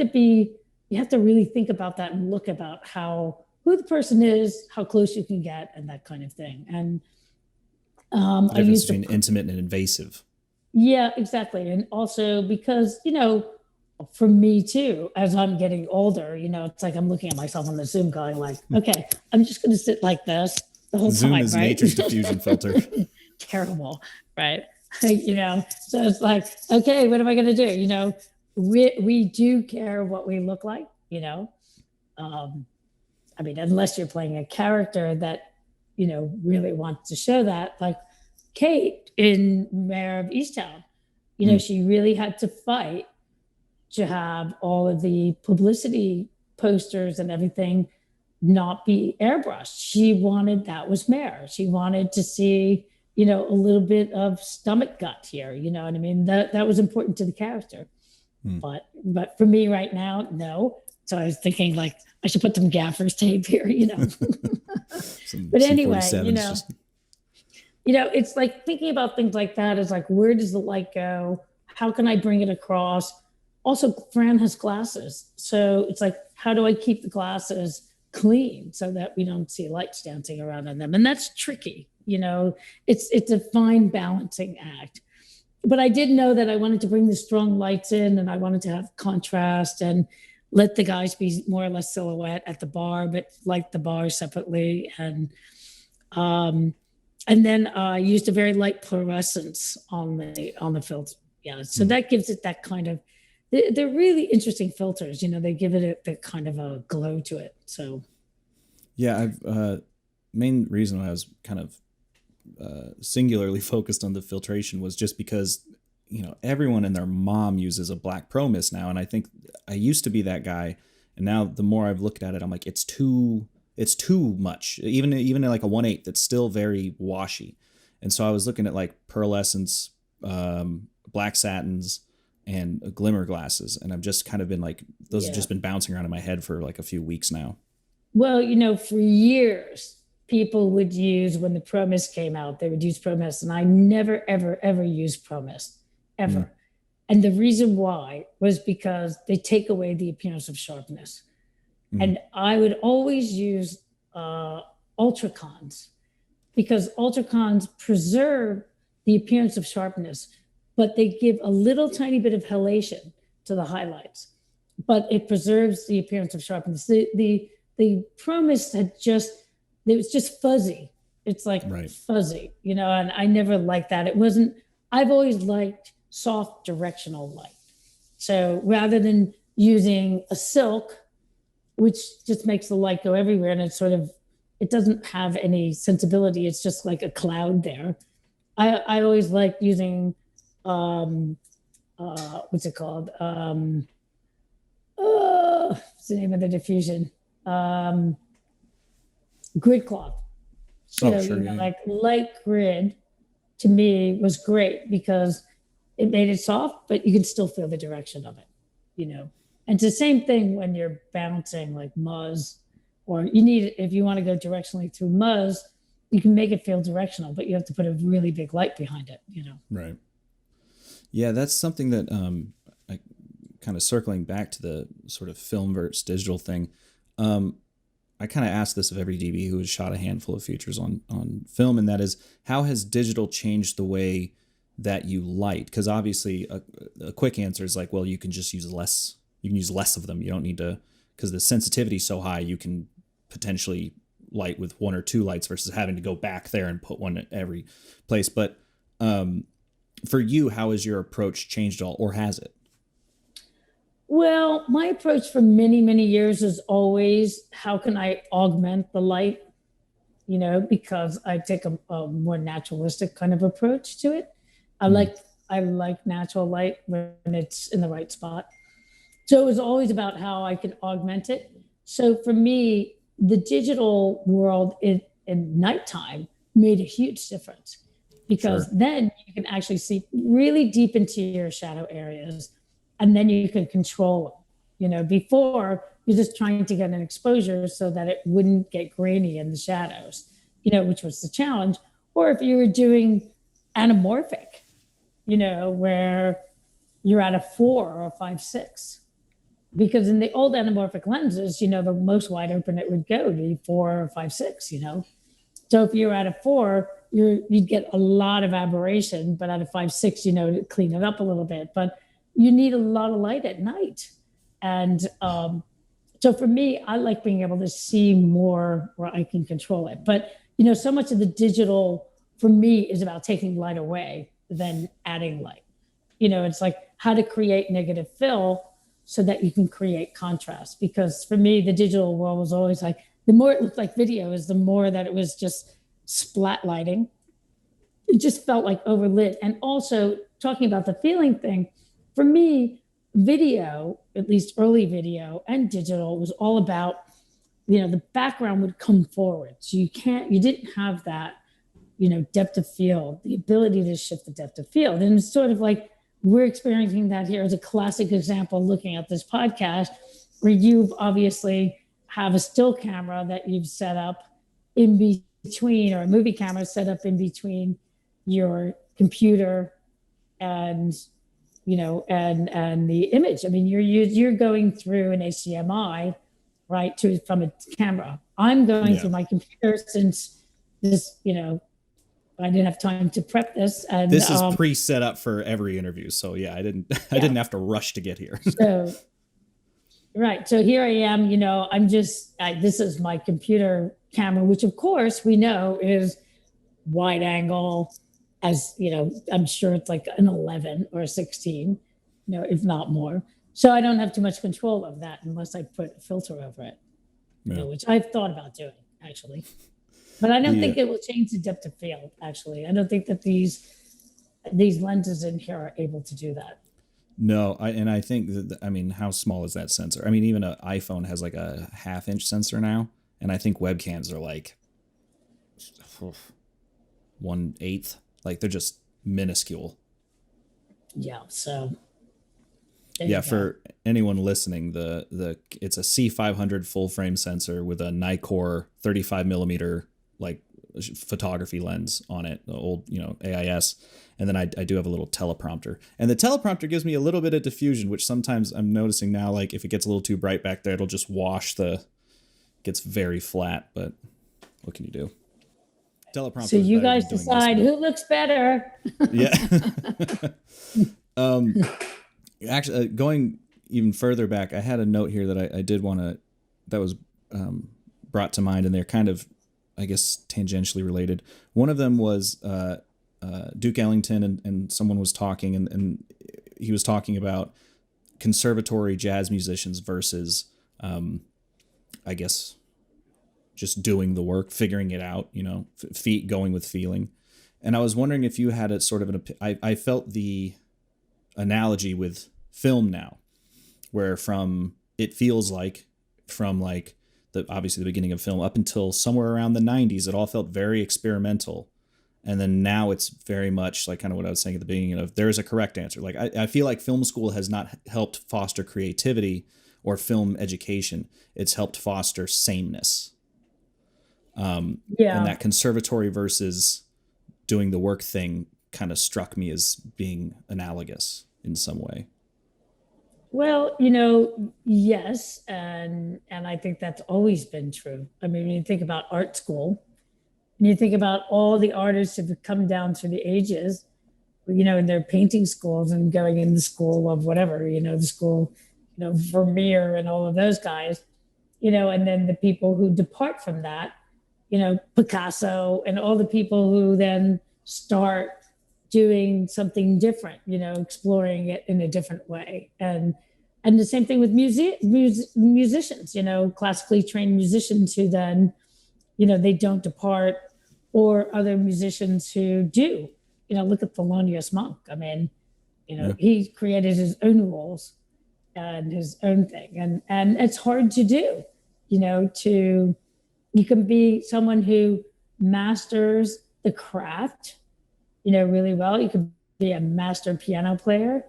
to really think about that and look about who the person is, how close you can get, and that kind of thing. And the difference between intimate and invasive. Yeah, exactly. And also because, for me too, as I'm getting older, it's like I'm looking at myself on the Zoom going like, okay, I'm just going to sit like this the whole Zoom time, is right? nature's diffusion filter. Terrible, right? So it's like, okay, what am I going to do? We do care what we look like, I mean, unless you're playing a character that, really wants to show that, like Kate in Mayor of Easttown, she really had to fight to have all of the publicity posters and everything not be airbrushed. She wanted, that was Mayor. She wanted to see, a little bit of stomach gut here. You know what I mean? That was important to the character. But for me right now, no. So I was thinking like I should put some gaffer's tape here, But anyway, it's like thinking about things like that is like, where does the light go? How can I bring it across? Also, Fran has glasses. So it's like, how do I keep the glasses clean so that we don't see lights dancing around on them? And that's tricky. It's a fine balancing act. But I did know that I wanted to bring the strong lights in, and I wanted to have contrast and let the guys be more or less silhouette at the bar, but light the bar separately. And And then I used a very light fluorescence on the filter. Yeah, so that gives it that kind of. They're really interesting filters. They give it that kind of a glow to it. So. Yeah, I've main reason why I was kind of singularly focused on the filtration was just because everyone and their mom uses a black pro mist now, and I think I used to be that guy, and now the more I've looked at it, I'm like, it's too much. Even like a 1/8, that's still very washy. And so I was looking at like pearlescence, black satins, and glimmer glasses, and I've just kind of been like, those have just been bouncing around in my head for like a few weeks now. Well, for years, people would use, when the Pro Mist came out, they would use Pro Mist, and I never, ever, ever used Pro Mist, ever. Mm. And the reason why was because they take away the appearance of sharpness. Mm. And I would always use ultracons, because ultracons preserve the appearance of sharpness, but they give a little tiny bit of halation to the highlights, but it preserves the appearance of sharpness. The Pro Mist it was just fuzzy. It's like fuzzy, and I never liked that. I've always liked soft directional light. So rather than using a silk, which just makes the light go everywhere, and it doesn't have any sensibility. It's just like a cloud there. I always liked using, what's it called? What's the name of the diffusion? Grid cloth. So, like light grid to me was great because it made it soft, but you can still feel the direction of it, And it's the same thing when you're bouncing like Muzz, or if you want to go directionally through Muzz, you can make it feel directional, but you have to put a really big light behind it, Right. Yeah, that's something that I kind of circling back to the sort of film versus digital thing. I kind of asked this of every DB who has shot a handful of features on film, and that is, how has digital changed the way that you light? Because obviously a quick answer is like, well, you can just use less. You can use less of them. You don't need to, because the sensitivity is so high, you can potentially light with 1 or 2 lights versus having to go back there and put one at every place. But for you, how has your approach changed at all, or has it? Well, my approach for many, many years is always, how can I augment the light? Because I take a more naturalistic kind of approach to it. I like natural light when it's in the right spot. So it was always about how I could augment it. So for me, the digital world in nighttime made a huge difference, because then you can actually see really deep into your shadow areas, and then you can control them. Before, you're just trying to get an exposure so that it wouldn't get grainy in the shadows, which was the challenge. Or if you were doing anamorphic, where you're at a 4 or a 5/6. Because in the old anamorphic lenses, the most wide open it would go to be 4 or 5/6, So if you're at a 4, you'd get a lot of aberration, but at a 5/6, to clean it up a little bit. But you need a lot of light at night. And so for me, I like being able to see more where I can control it. But, so much of the digital for me is about taking light away than adding light. It's like how to create negative fill so that you can create contrast. Because for me, the digital world was always like, the more it looked like video is the more that it was just splat lighting. It just felt like overlit. And also talking about the feeling thing, for me, video, at least early video and digital, was all about, the background would come forward. So you didn't have that, depth of field, the ability to shift the depth of field. And it's sort of like, we're experiencing that here as a classic example, looking at this podcast, where you've obviously have a still camera that you've set up in between, or a movie camera set up in between your computer and, and the image. I mean, you're going through an HDMI, right, from a camera. I'm going through my computer, since this, I didn't have time to prep this. And this is pre-set up for every interview. So yeah, I didn't have to rush to get here. So Right. So here I am, this is my computer camera, which of course we know is wide angle, as I'm sure it's like an 11 or a 16, if not more. So I don't have too much control of that unless I put a filter over it, Yeah. which I've thought about doing actually. But I don't The think it will change the depth of field, actually. I don't think that these lenses in here are able to do that. No, I think that, I mean, how small is that sensor? I mean, even an iPhone has like a 1/2 inch sensor now, and I think webcams are like 1/8. Like they're just minuscule. Yeah. So Yeah, for anyone listening, it's a C500 full frame sensor with a Nikkor 35mm like photography lens on it, the old AIS, and then I do have a little teleprompter, and the teleprompter gives me a little bit of diffusion, which sometimes I'm noticing now, like if it gets a little too bright back there, it'll just gets very flat. But what can you do? Teleprompter. So you guys decide who looks better. Yeah. Actually, going even further back, I had a note here that I did want to, that was brought to mind, and they're kind of, I guess, tangentially related. One of them was Duke Ellington, and someone was talking, and he was talking about conservatory jazz musicians versus, I guess, just doing the work, figuring it out, feet going with feeling. And I was wondering if you had a sort of I felt the analogy with film now, where it feels like from like obviously the beginning of film up until somewhere around the 90s, it all felt very experimental. And then now it's very much like kind of what I was saying at the beginning of, there's a correct answer. Like I feel like film school has not helped foster creativity or film education. It's helped foster sameness. And that conservatory versus doing the work thing kind of struck me as being analogous in some way. Well, yes, and I think that's always been true. I mean, when you think about art school, and you think about all the artists who have come down through the ages, in their painting schools and going in the school of whatever, the school, Vermeer and all of those guys, and then the people who depart from that, Picasso and all the people who then start doing something different, exploring it in a different way. And the same thing with musicians, classically trained musicians who then, they don't depart, or other musicians who do. Look at Thelonious Monk. I mean, he created his own rules and his own thing. And it's hard to do, you can be someone who masters the craft, really well. You could be a master piano player,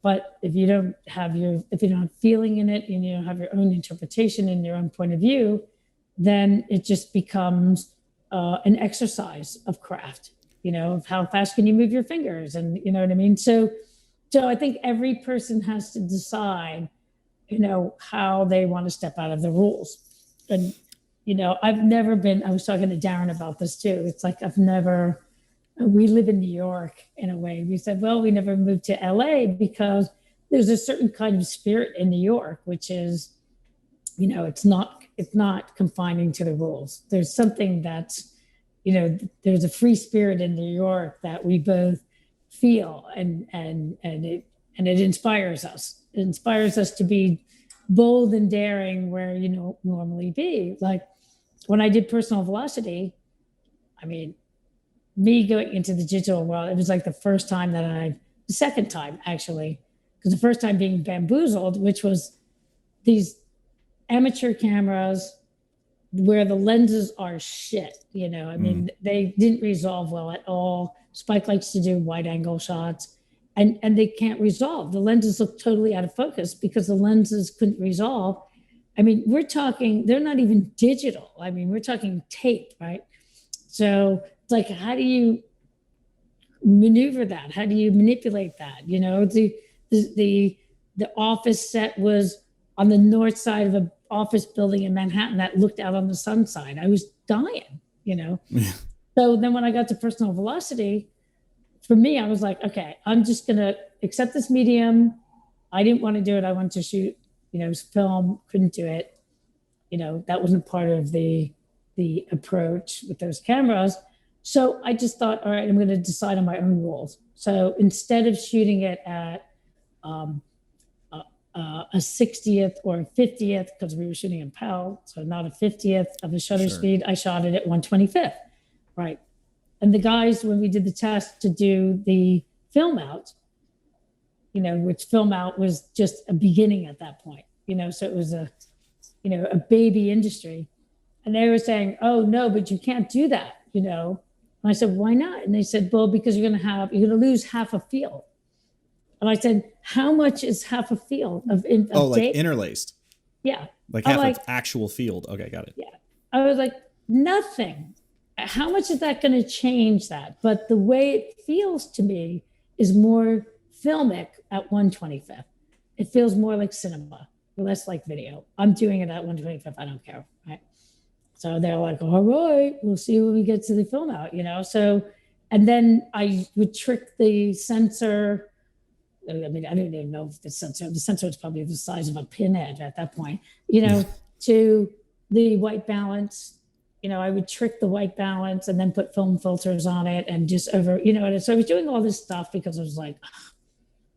but if you don't have feeling in it, and you don't have your own interpretation and your own point of view, then it just becomes an exercise of craft, of how fast can you move your fingers, and you know what I mean? So I think every person has to decide, how they want to step out of the rules. And, I was talking to Darren about this too. It's like, we live in New York in a way. We said, well, we never moved to LA because there's a certain kind of spirit in New York, which is, it's not confining to the rules. There's something that's, there's a free spirit in New York that we both feel, and it inspires us. It inspires us to be bold and daring where you don't normally be. Like when I did Personal Velocity, I mean, me going into the digital world, it was like the second time actually, because the first time being bamboozled, which was these amateur cameras where the lenses are shit, I mean, they didn't resolve well at all. Spike likes to do wide angle shots, and they can't resolve. The lenses look totally out of focus because the lenses couldn't resolve. I mean, they're not even digital. I mean, we're talking tape, right? So it's like, how do you maneuver that? How do you manipulate that? The office set was on the north side of an office building in Manhattan that looked out on the sun side. I was dying, Yeah. So then when I got to Personal Velocity, for me, I was like, okay, I'm just going to accept this medium. I didn't want to do it. I wanted to shoot film, couldn't do it. That wasn't part of the approach with those cameras. So I just thought, all right, I'm going to decide on my own rules. So instead of shooting it at um, a 60th or a 50th, because we were shooting in PAL, so not a 50th of the shutter speed, I shot it at 125th, right? And the guys, when we did the test to do the film out, which film out was just a beginning at that point, so it was a baby industry. And they were saying, oh, no, but you can't do that, And I said, why not? And they said, well, because you're going to lose half a field. And I said, how much is half a field of like interlaced? Yeah. Like half of actual field. Okay, got it. Yeah. I was like, nothing. How much is that going to change that? But the way it feels to me is more filmic at 125th. It feels more like cinema, less like video. I'm doing it at 125th. I don't care. Right. So they're like, all right, we'll see when we get to the film out, So, and then I would trick the sensor. I mean, I don't even know if the sensor is probably the size of a pinhead at that point, to the white balance. I would trick the white balance and then put film filters on it and just over, and so I was doing all this stuff because I was like,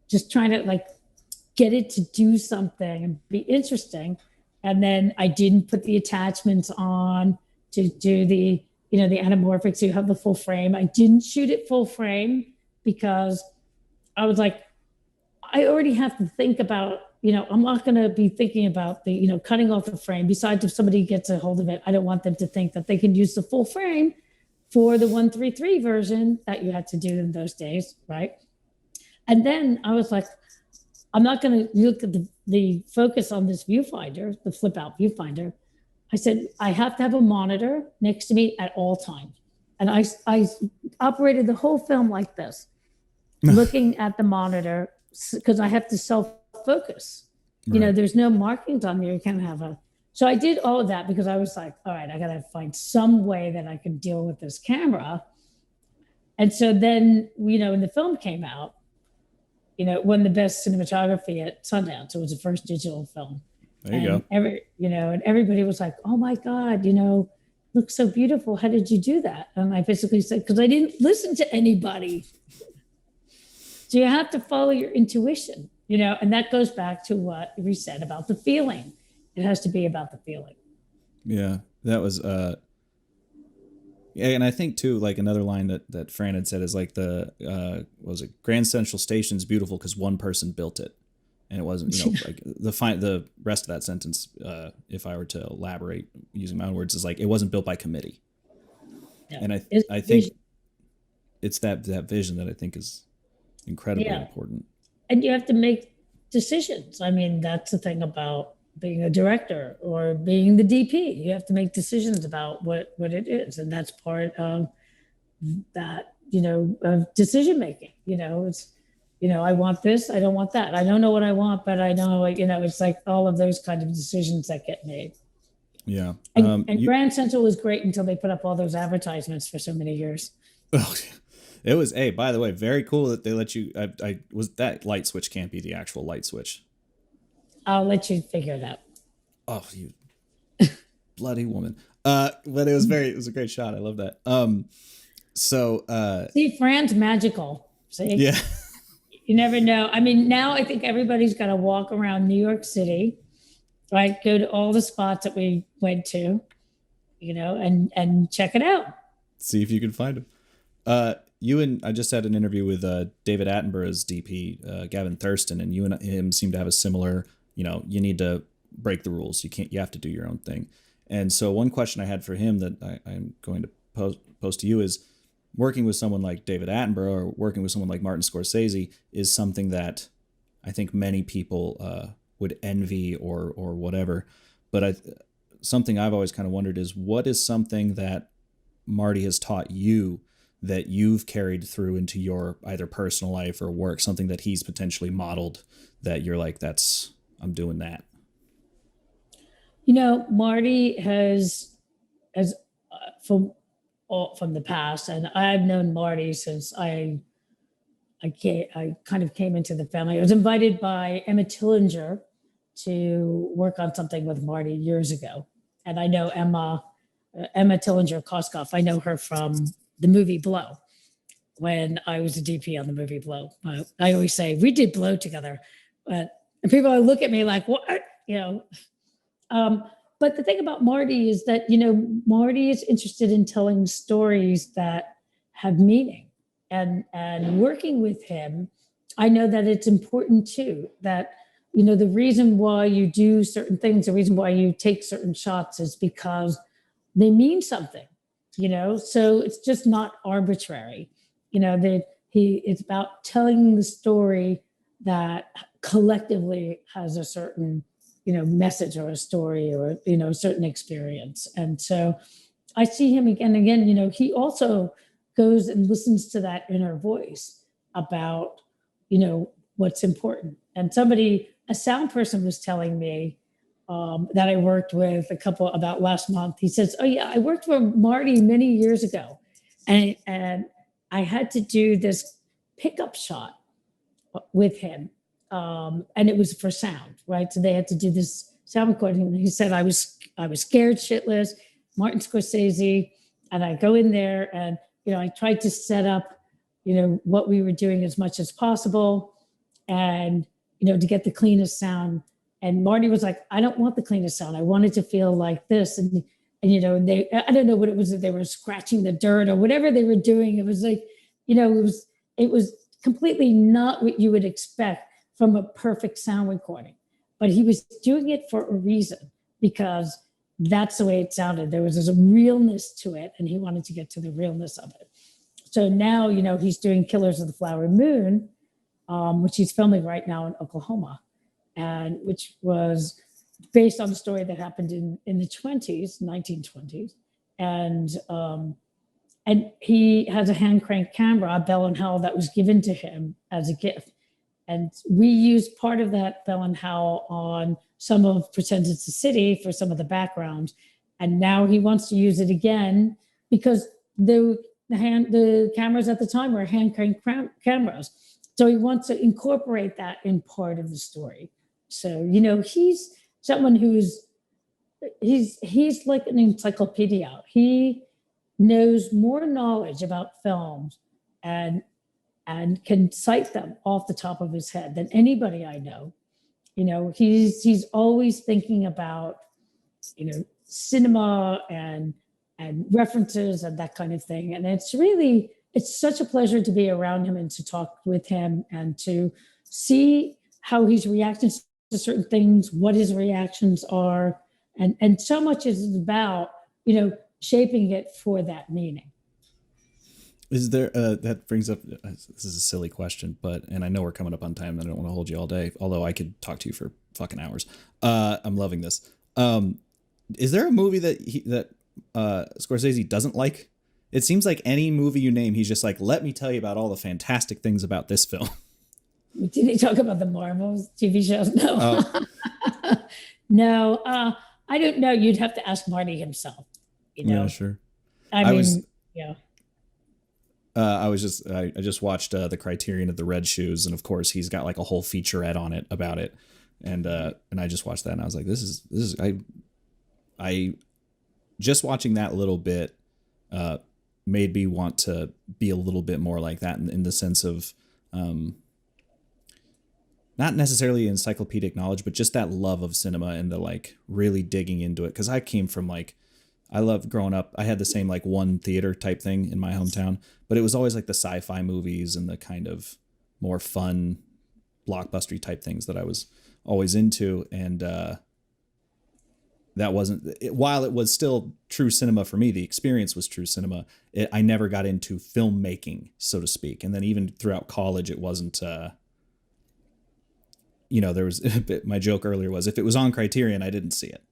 just trying to get it to do something and be interesting. And then I didn't put the attachments on to do the, the anamorphic, so you have the full frame. I didn't shoot it full frame because I was like, I already have to think about, I'm not going to be thinking about the, cutting off the frame. Besides, if somebody gets a hold of it, I don't want them to think that they can use the full frame for the 133 version that you had to do in those days, right? And then I was like, I'm not going to look at the focus on this viewfinder, the flip out viewfinder. I said, I have to have a monitor next to me at all times. And I operated the whole film like this, looking at the monitor, because I have to self-focus. Right. There's no markings on there. You can't have so I did all of that because I was like, all right, I got to find some way that I could deal with this camera. And so then, when the film came out, it won the best cinematography at Sundance. It was the first digital film. There you go. And everybody was like, oh my God, looks so beautiful. How did you do that? And I basically said, because I didn't listen to anybody. So you have to follow your intuition, and that goes back to what we said about the feeling. It has to be about the feeling. Yeah, that was, and I think too, like another line that Fran had said is like what was it? Grand Central Station's beautiful because one person built it. And it wasn't, like the rest of that sentence, if I were to elaborate using my own words, is like, it wasn't built by committee. Yeah. And I think it's that vision that I think is incredibly important. And you have to make decisions. I mean, that's the thing about being a director or being the DP. You have to make decisions about what it is. And that's part of that, of decision making. It's, I want this, I don't want that. I don't know what I want, but I know, it's like all of those kind of decisions that get made. Yeah. And Grand Central was great until they put up all those advertisements for so many years. Oh, it was, by the way, very cool that they let you, I was that light switch can't be the actual light switch. I'll let you figure it out. Oh, you bloody woman. But it was a great shot. I love that. See, Fran's magical. See? Yeah. You never know. I mean, now I think everybody's got to walk around New York City, right? Go to all the spots that we went to, and check it out. See if you can find them. I just had an interview with David Attenborough's DP, Gavin Thurston, and you and him seem to have a similar, you need to break the rules. You have to do your own thing. And so one question I had for him that I'm going to pose to you is, working with someone like David Attenborough or working with someone like Martin Scorsese is something that I think many people would envy or whatever. But something I've always kind of wondered is, what is something that Marty has taught you that you've carried through into your either personal life or work, something that he's potentially modeled that you're like, I'm doing that? Marty has from the past, and I've known Marty since I kind of came into the family. I was invited by Emma Tillinger to work on something with Marty years ago. And I know Emma Tillinger-Koskoff. I know her from the movie Blow, when I was a DP on the movie Blow. I always say we did Blow together, but and people look at me like, what? But the thing about Marty is that, Marty is interested in telling stories that have meaning, and working with him, I know that it's important too, that, the reason why you do certain things, the reason why you take certain shots is because they mean something, so it's just not arbitrary, that it's about telling the story that collectively has a certain, message or a story or, a certain experience. And so I see him again and again, he also goes and listens to that inner voice about, what's important. And a sound person was telling me that I worked with about last month. He says, "Oh yeah, I worked for Marty many years ago. And I had to do this pickup shot with him. And it was for sound, right? So they had to do this sound recording. And he said, I was scared shitless, Martin Scorsese. And I go in there and, I tried to set up, what we were doing as much as possible and, to get the cleanest sound. And Marty was like, I don't want the cleanest sound. I want it to feel like this. And I don't know what it was, that they were scratching the dirt or whatever they were doing. It was like, it was completely not what you would expect from a perfect sound recording, but he was doing it for a reason, because that's the way it sounded. There was this realness to it, and he wanted to get to the realness of it. So now, he's doing Killers of the Flower Moon, which he's filming right now in Oklahoma, and which was based on a story that happened in the 1920s. And he has a hand crank camera, Bell and Howell, that was given to him as a gift. And we used part of that Bell and Howell on some of Pretend It's a City for some of the background. And now he wants to use it again because the cameras at the time were hand crank cameras. So he wants to incorporate that in part of the story. So, he's someone he's like an encyclopedia. He knows more knowledge about films and can cite them off the top of his head than anybody I know. He's always thinking about, cinema and references and that kind of thing. And it's such a pleasure to be around him and to talk with him and to see how he's reacting to certain things, what his reactions are. And so much is about, shaping it for that meaning. Is there, that brings up, this is a silly question, and I know we're coming up on time and I don't want to hold you all day, although I could talk to you for fucking hours. I'm loving this. Is there a movie that Scorsese doesn't like? It seems like any movie you name, he's just like, let me tell you about all the fantastic things about this film. Did he talk about the Marvels TV shows? No. No, I don't know. You'd have to ask Marty himself. Yeah, sure. I just watched the Criterion of the Red Shoes, and of course he's got like a whole featurette on it about it, and I just watched that and I was like, this is I just watching that little bit made me want to be a little bit more like that in the sense of not necessarily encyclopedic knowledge, but just that love of cinema and the like really digging into it. Because I came from I loved growing up. I had the same like one theater type thing in my hometown, but it was always like the sci-fi movies and the kind of more fun blockbustery type things that I was always into. And that while it was still true cinema for me, the experience was true cinema. I never got into filmmaking, so to speak. And then even throughout college, it wasn't, there was my joke earlier was if it was on Criterion, I didn't see it.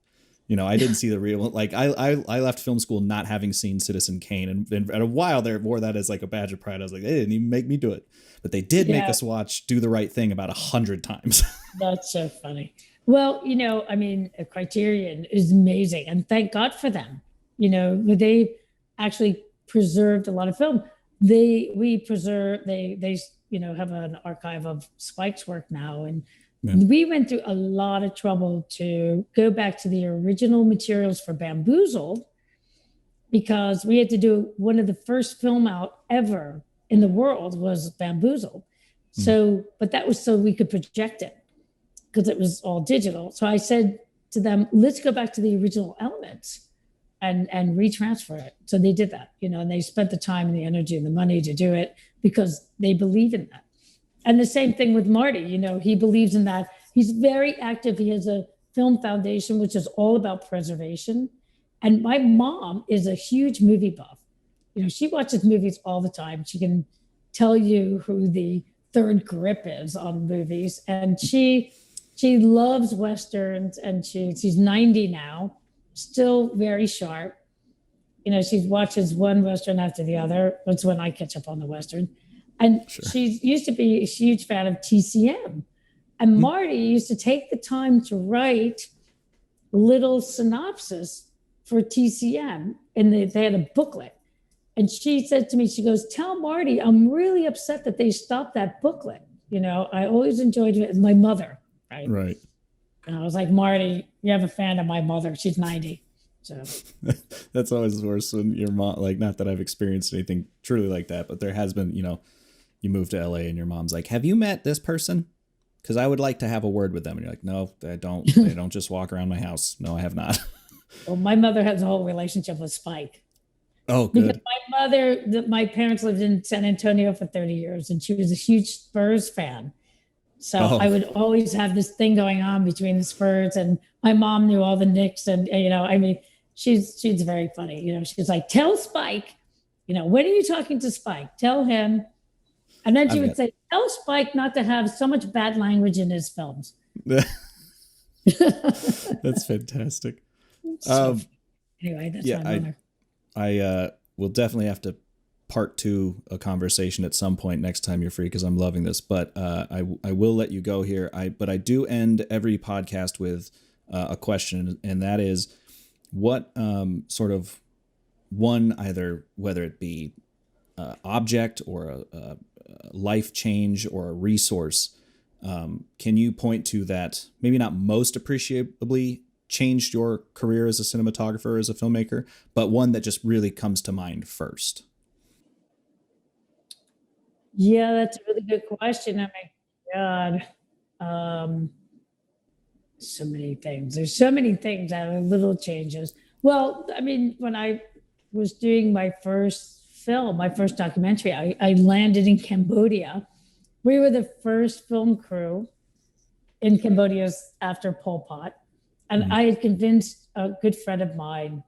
I didn't see the real, like I left film school not having seen Citizen Kane, and a while there wore that as like a badge of pride. I was like, they didn't even make me do it, but they did make us watch Do the Right Thing about 100 times. That's so funny. Well, Criterion is amazing, and thank God for them. They actually preserved a lot of film. They have an archive of Spike's work now, and Yeah. We went through a lot of trouble to go back to the original materials for Bamboozled, because we had to do one of the first film out ever in the world was Bamboozled. So, but that was so we could project it because it was all digital. So I said to them, let's go back to the original elements and retransfer it. So they did that, and they spent the time and the energy and the money to do it because they believe in that. And the same thing with Marty, he believes in that. He's very active. He has a film foundation, which is all about preservation. And my mom is a huge movie buff. She watches movies all the time. She can tell you who the third grip is on movies. And she loves Westerns, and she's 90 now, still very sharp. She watches one Western after the other. That's when I catch up on the Western. And she used to be a huge fan of TCM. And Marty used to take the time to write little synopsis for TCM. And they had a booklet. And she said to me, she goes, tell Marty, I'm really upset that they stopped that booklet. I always enjoyed it. My mother, right? Right. And I was like, Marty, you have a fan of my mother. She's 90. So that's always worse when your mom, like, not that I've experienced anything truly like that, but there has been, you move to LA and your mom's like, have you met this person? Because I would like to have a word with them. And you're like, no, I don't. They don't just walk around my house. No, I have not. Well, my mother has a whole relationship with Spike. Oh, good. Because my parents lived in San Antonio for 30 years, and she was a huge Spurs fan. So I would always have this thing going on between the Spurs, and my mom knew all the Knicks. And, she's very funny. She's like, tell Spike, when are you talking to Spike? Tell him. And then she would say, tell Spike not to have so much bad language in his films. That's fantastic. Anyway, that's my mother. I will definitely have to part 2 a conversation at some point next time you're free, because I'm loving this. But I will let you go here. But I do end every podcast with a question, and that is, what sort of one, either whether it be object or a life change or a resource, can you point to that maybe not most appreciably changed your career as a cinematographer, as a filmmaker, but one that just really comes to mind first? Yeah, that's a really good question. Oh my God. So many things. There's so many things that are little changes. Well, when I was doing my first film, my first documentary, I landed in Cambodia. We were the first film crew in Cambodia after Pol Pot. And I had convinced a good friend of mine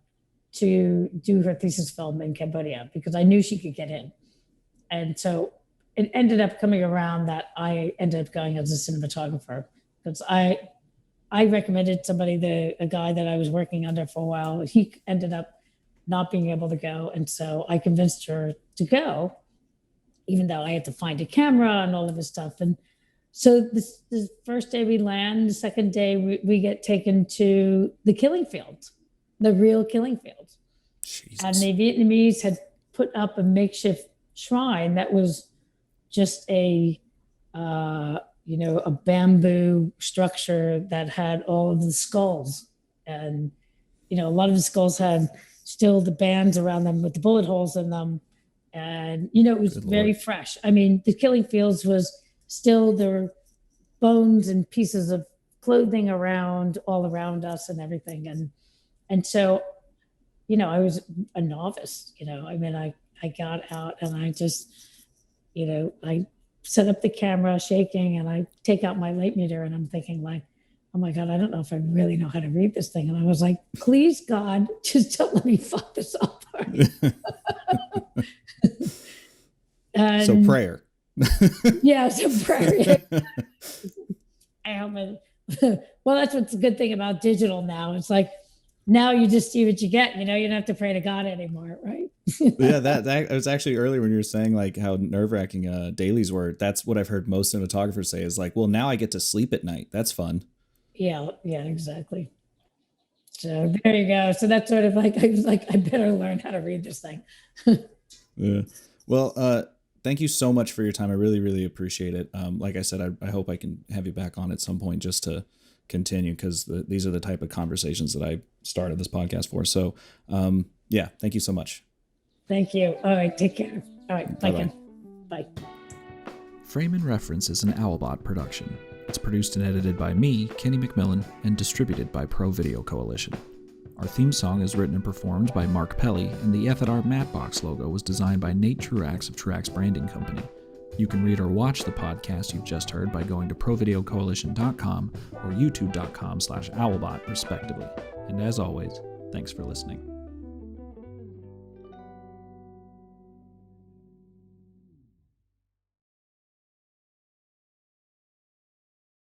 to do her thesis film in Cambodia because I knew she could get in. And so it ended up coming around that I ended up going as a cinematographer, because I recommended a guy that I was working under for a while. He ended up not being able to go. And so I convinced her to go, even though I had to find a camera and all of this stuff. And so the first day we land, the second day we get taken to the killing fields, the real killing fields. Jesus. And the Vietnamese had put up a makeshift shrine that was just a bamboo structure that had all of the skulls. And, a lot of the skulls had still the bands around them with the bullet holes in them. And, it was very fresh. The killing fields was still, there were bones and pieces of clothing all around us and everything. And so, I was a novice, I got out and I just, I set up the camera shaking, and I take out my light meter, and I'm thinking like, oh my God, I don't know if I really know how to read this thing. And I was like, please God, just don't let me fuck this up. So prayer. Yeah, so prayer. Well, that's what's a good thing about digital now. It's like, now you just see what you get, you don't have to pray to God anymore, right? Yeah, that was actually earlier when you were saying like how nerve-wracking dailies were. That's what I've heard most cinematographers say is like, well, now I get to sleep at night. That's fun. Yeah, exactly. So there you go. So that's sort of like, I was like, I better learn how to read this thing. Yeah. Well, thank you so much for your time. I really, really appreciate it. Like I said, I hope I can have you back on at some point just to continue, because these are the type of conversations that I started this podcast for. So, yeah, thank you so much. Thank you. All right, take care. All right, bye. Bye-bye. Bye. Frame and Reference is an Owlbot production. It's produced and edited by me, Kenny McMillan, and distributed by ProVideo Coalition. Our theme song is written and performed by Mark Pelly, and the F&R Mattbox logo was designed by Nate Truax of Truax Branding Company. You can read or watch the podcast you've just heard by going to provideocoalition.com or youtube.com/owlbot, respectively. And as always, thanks for listening.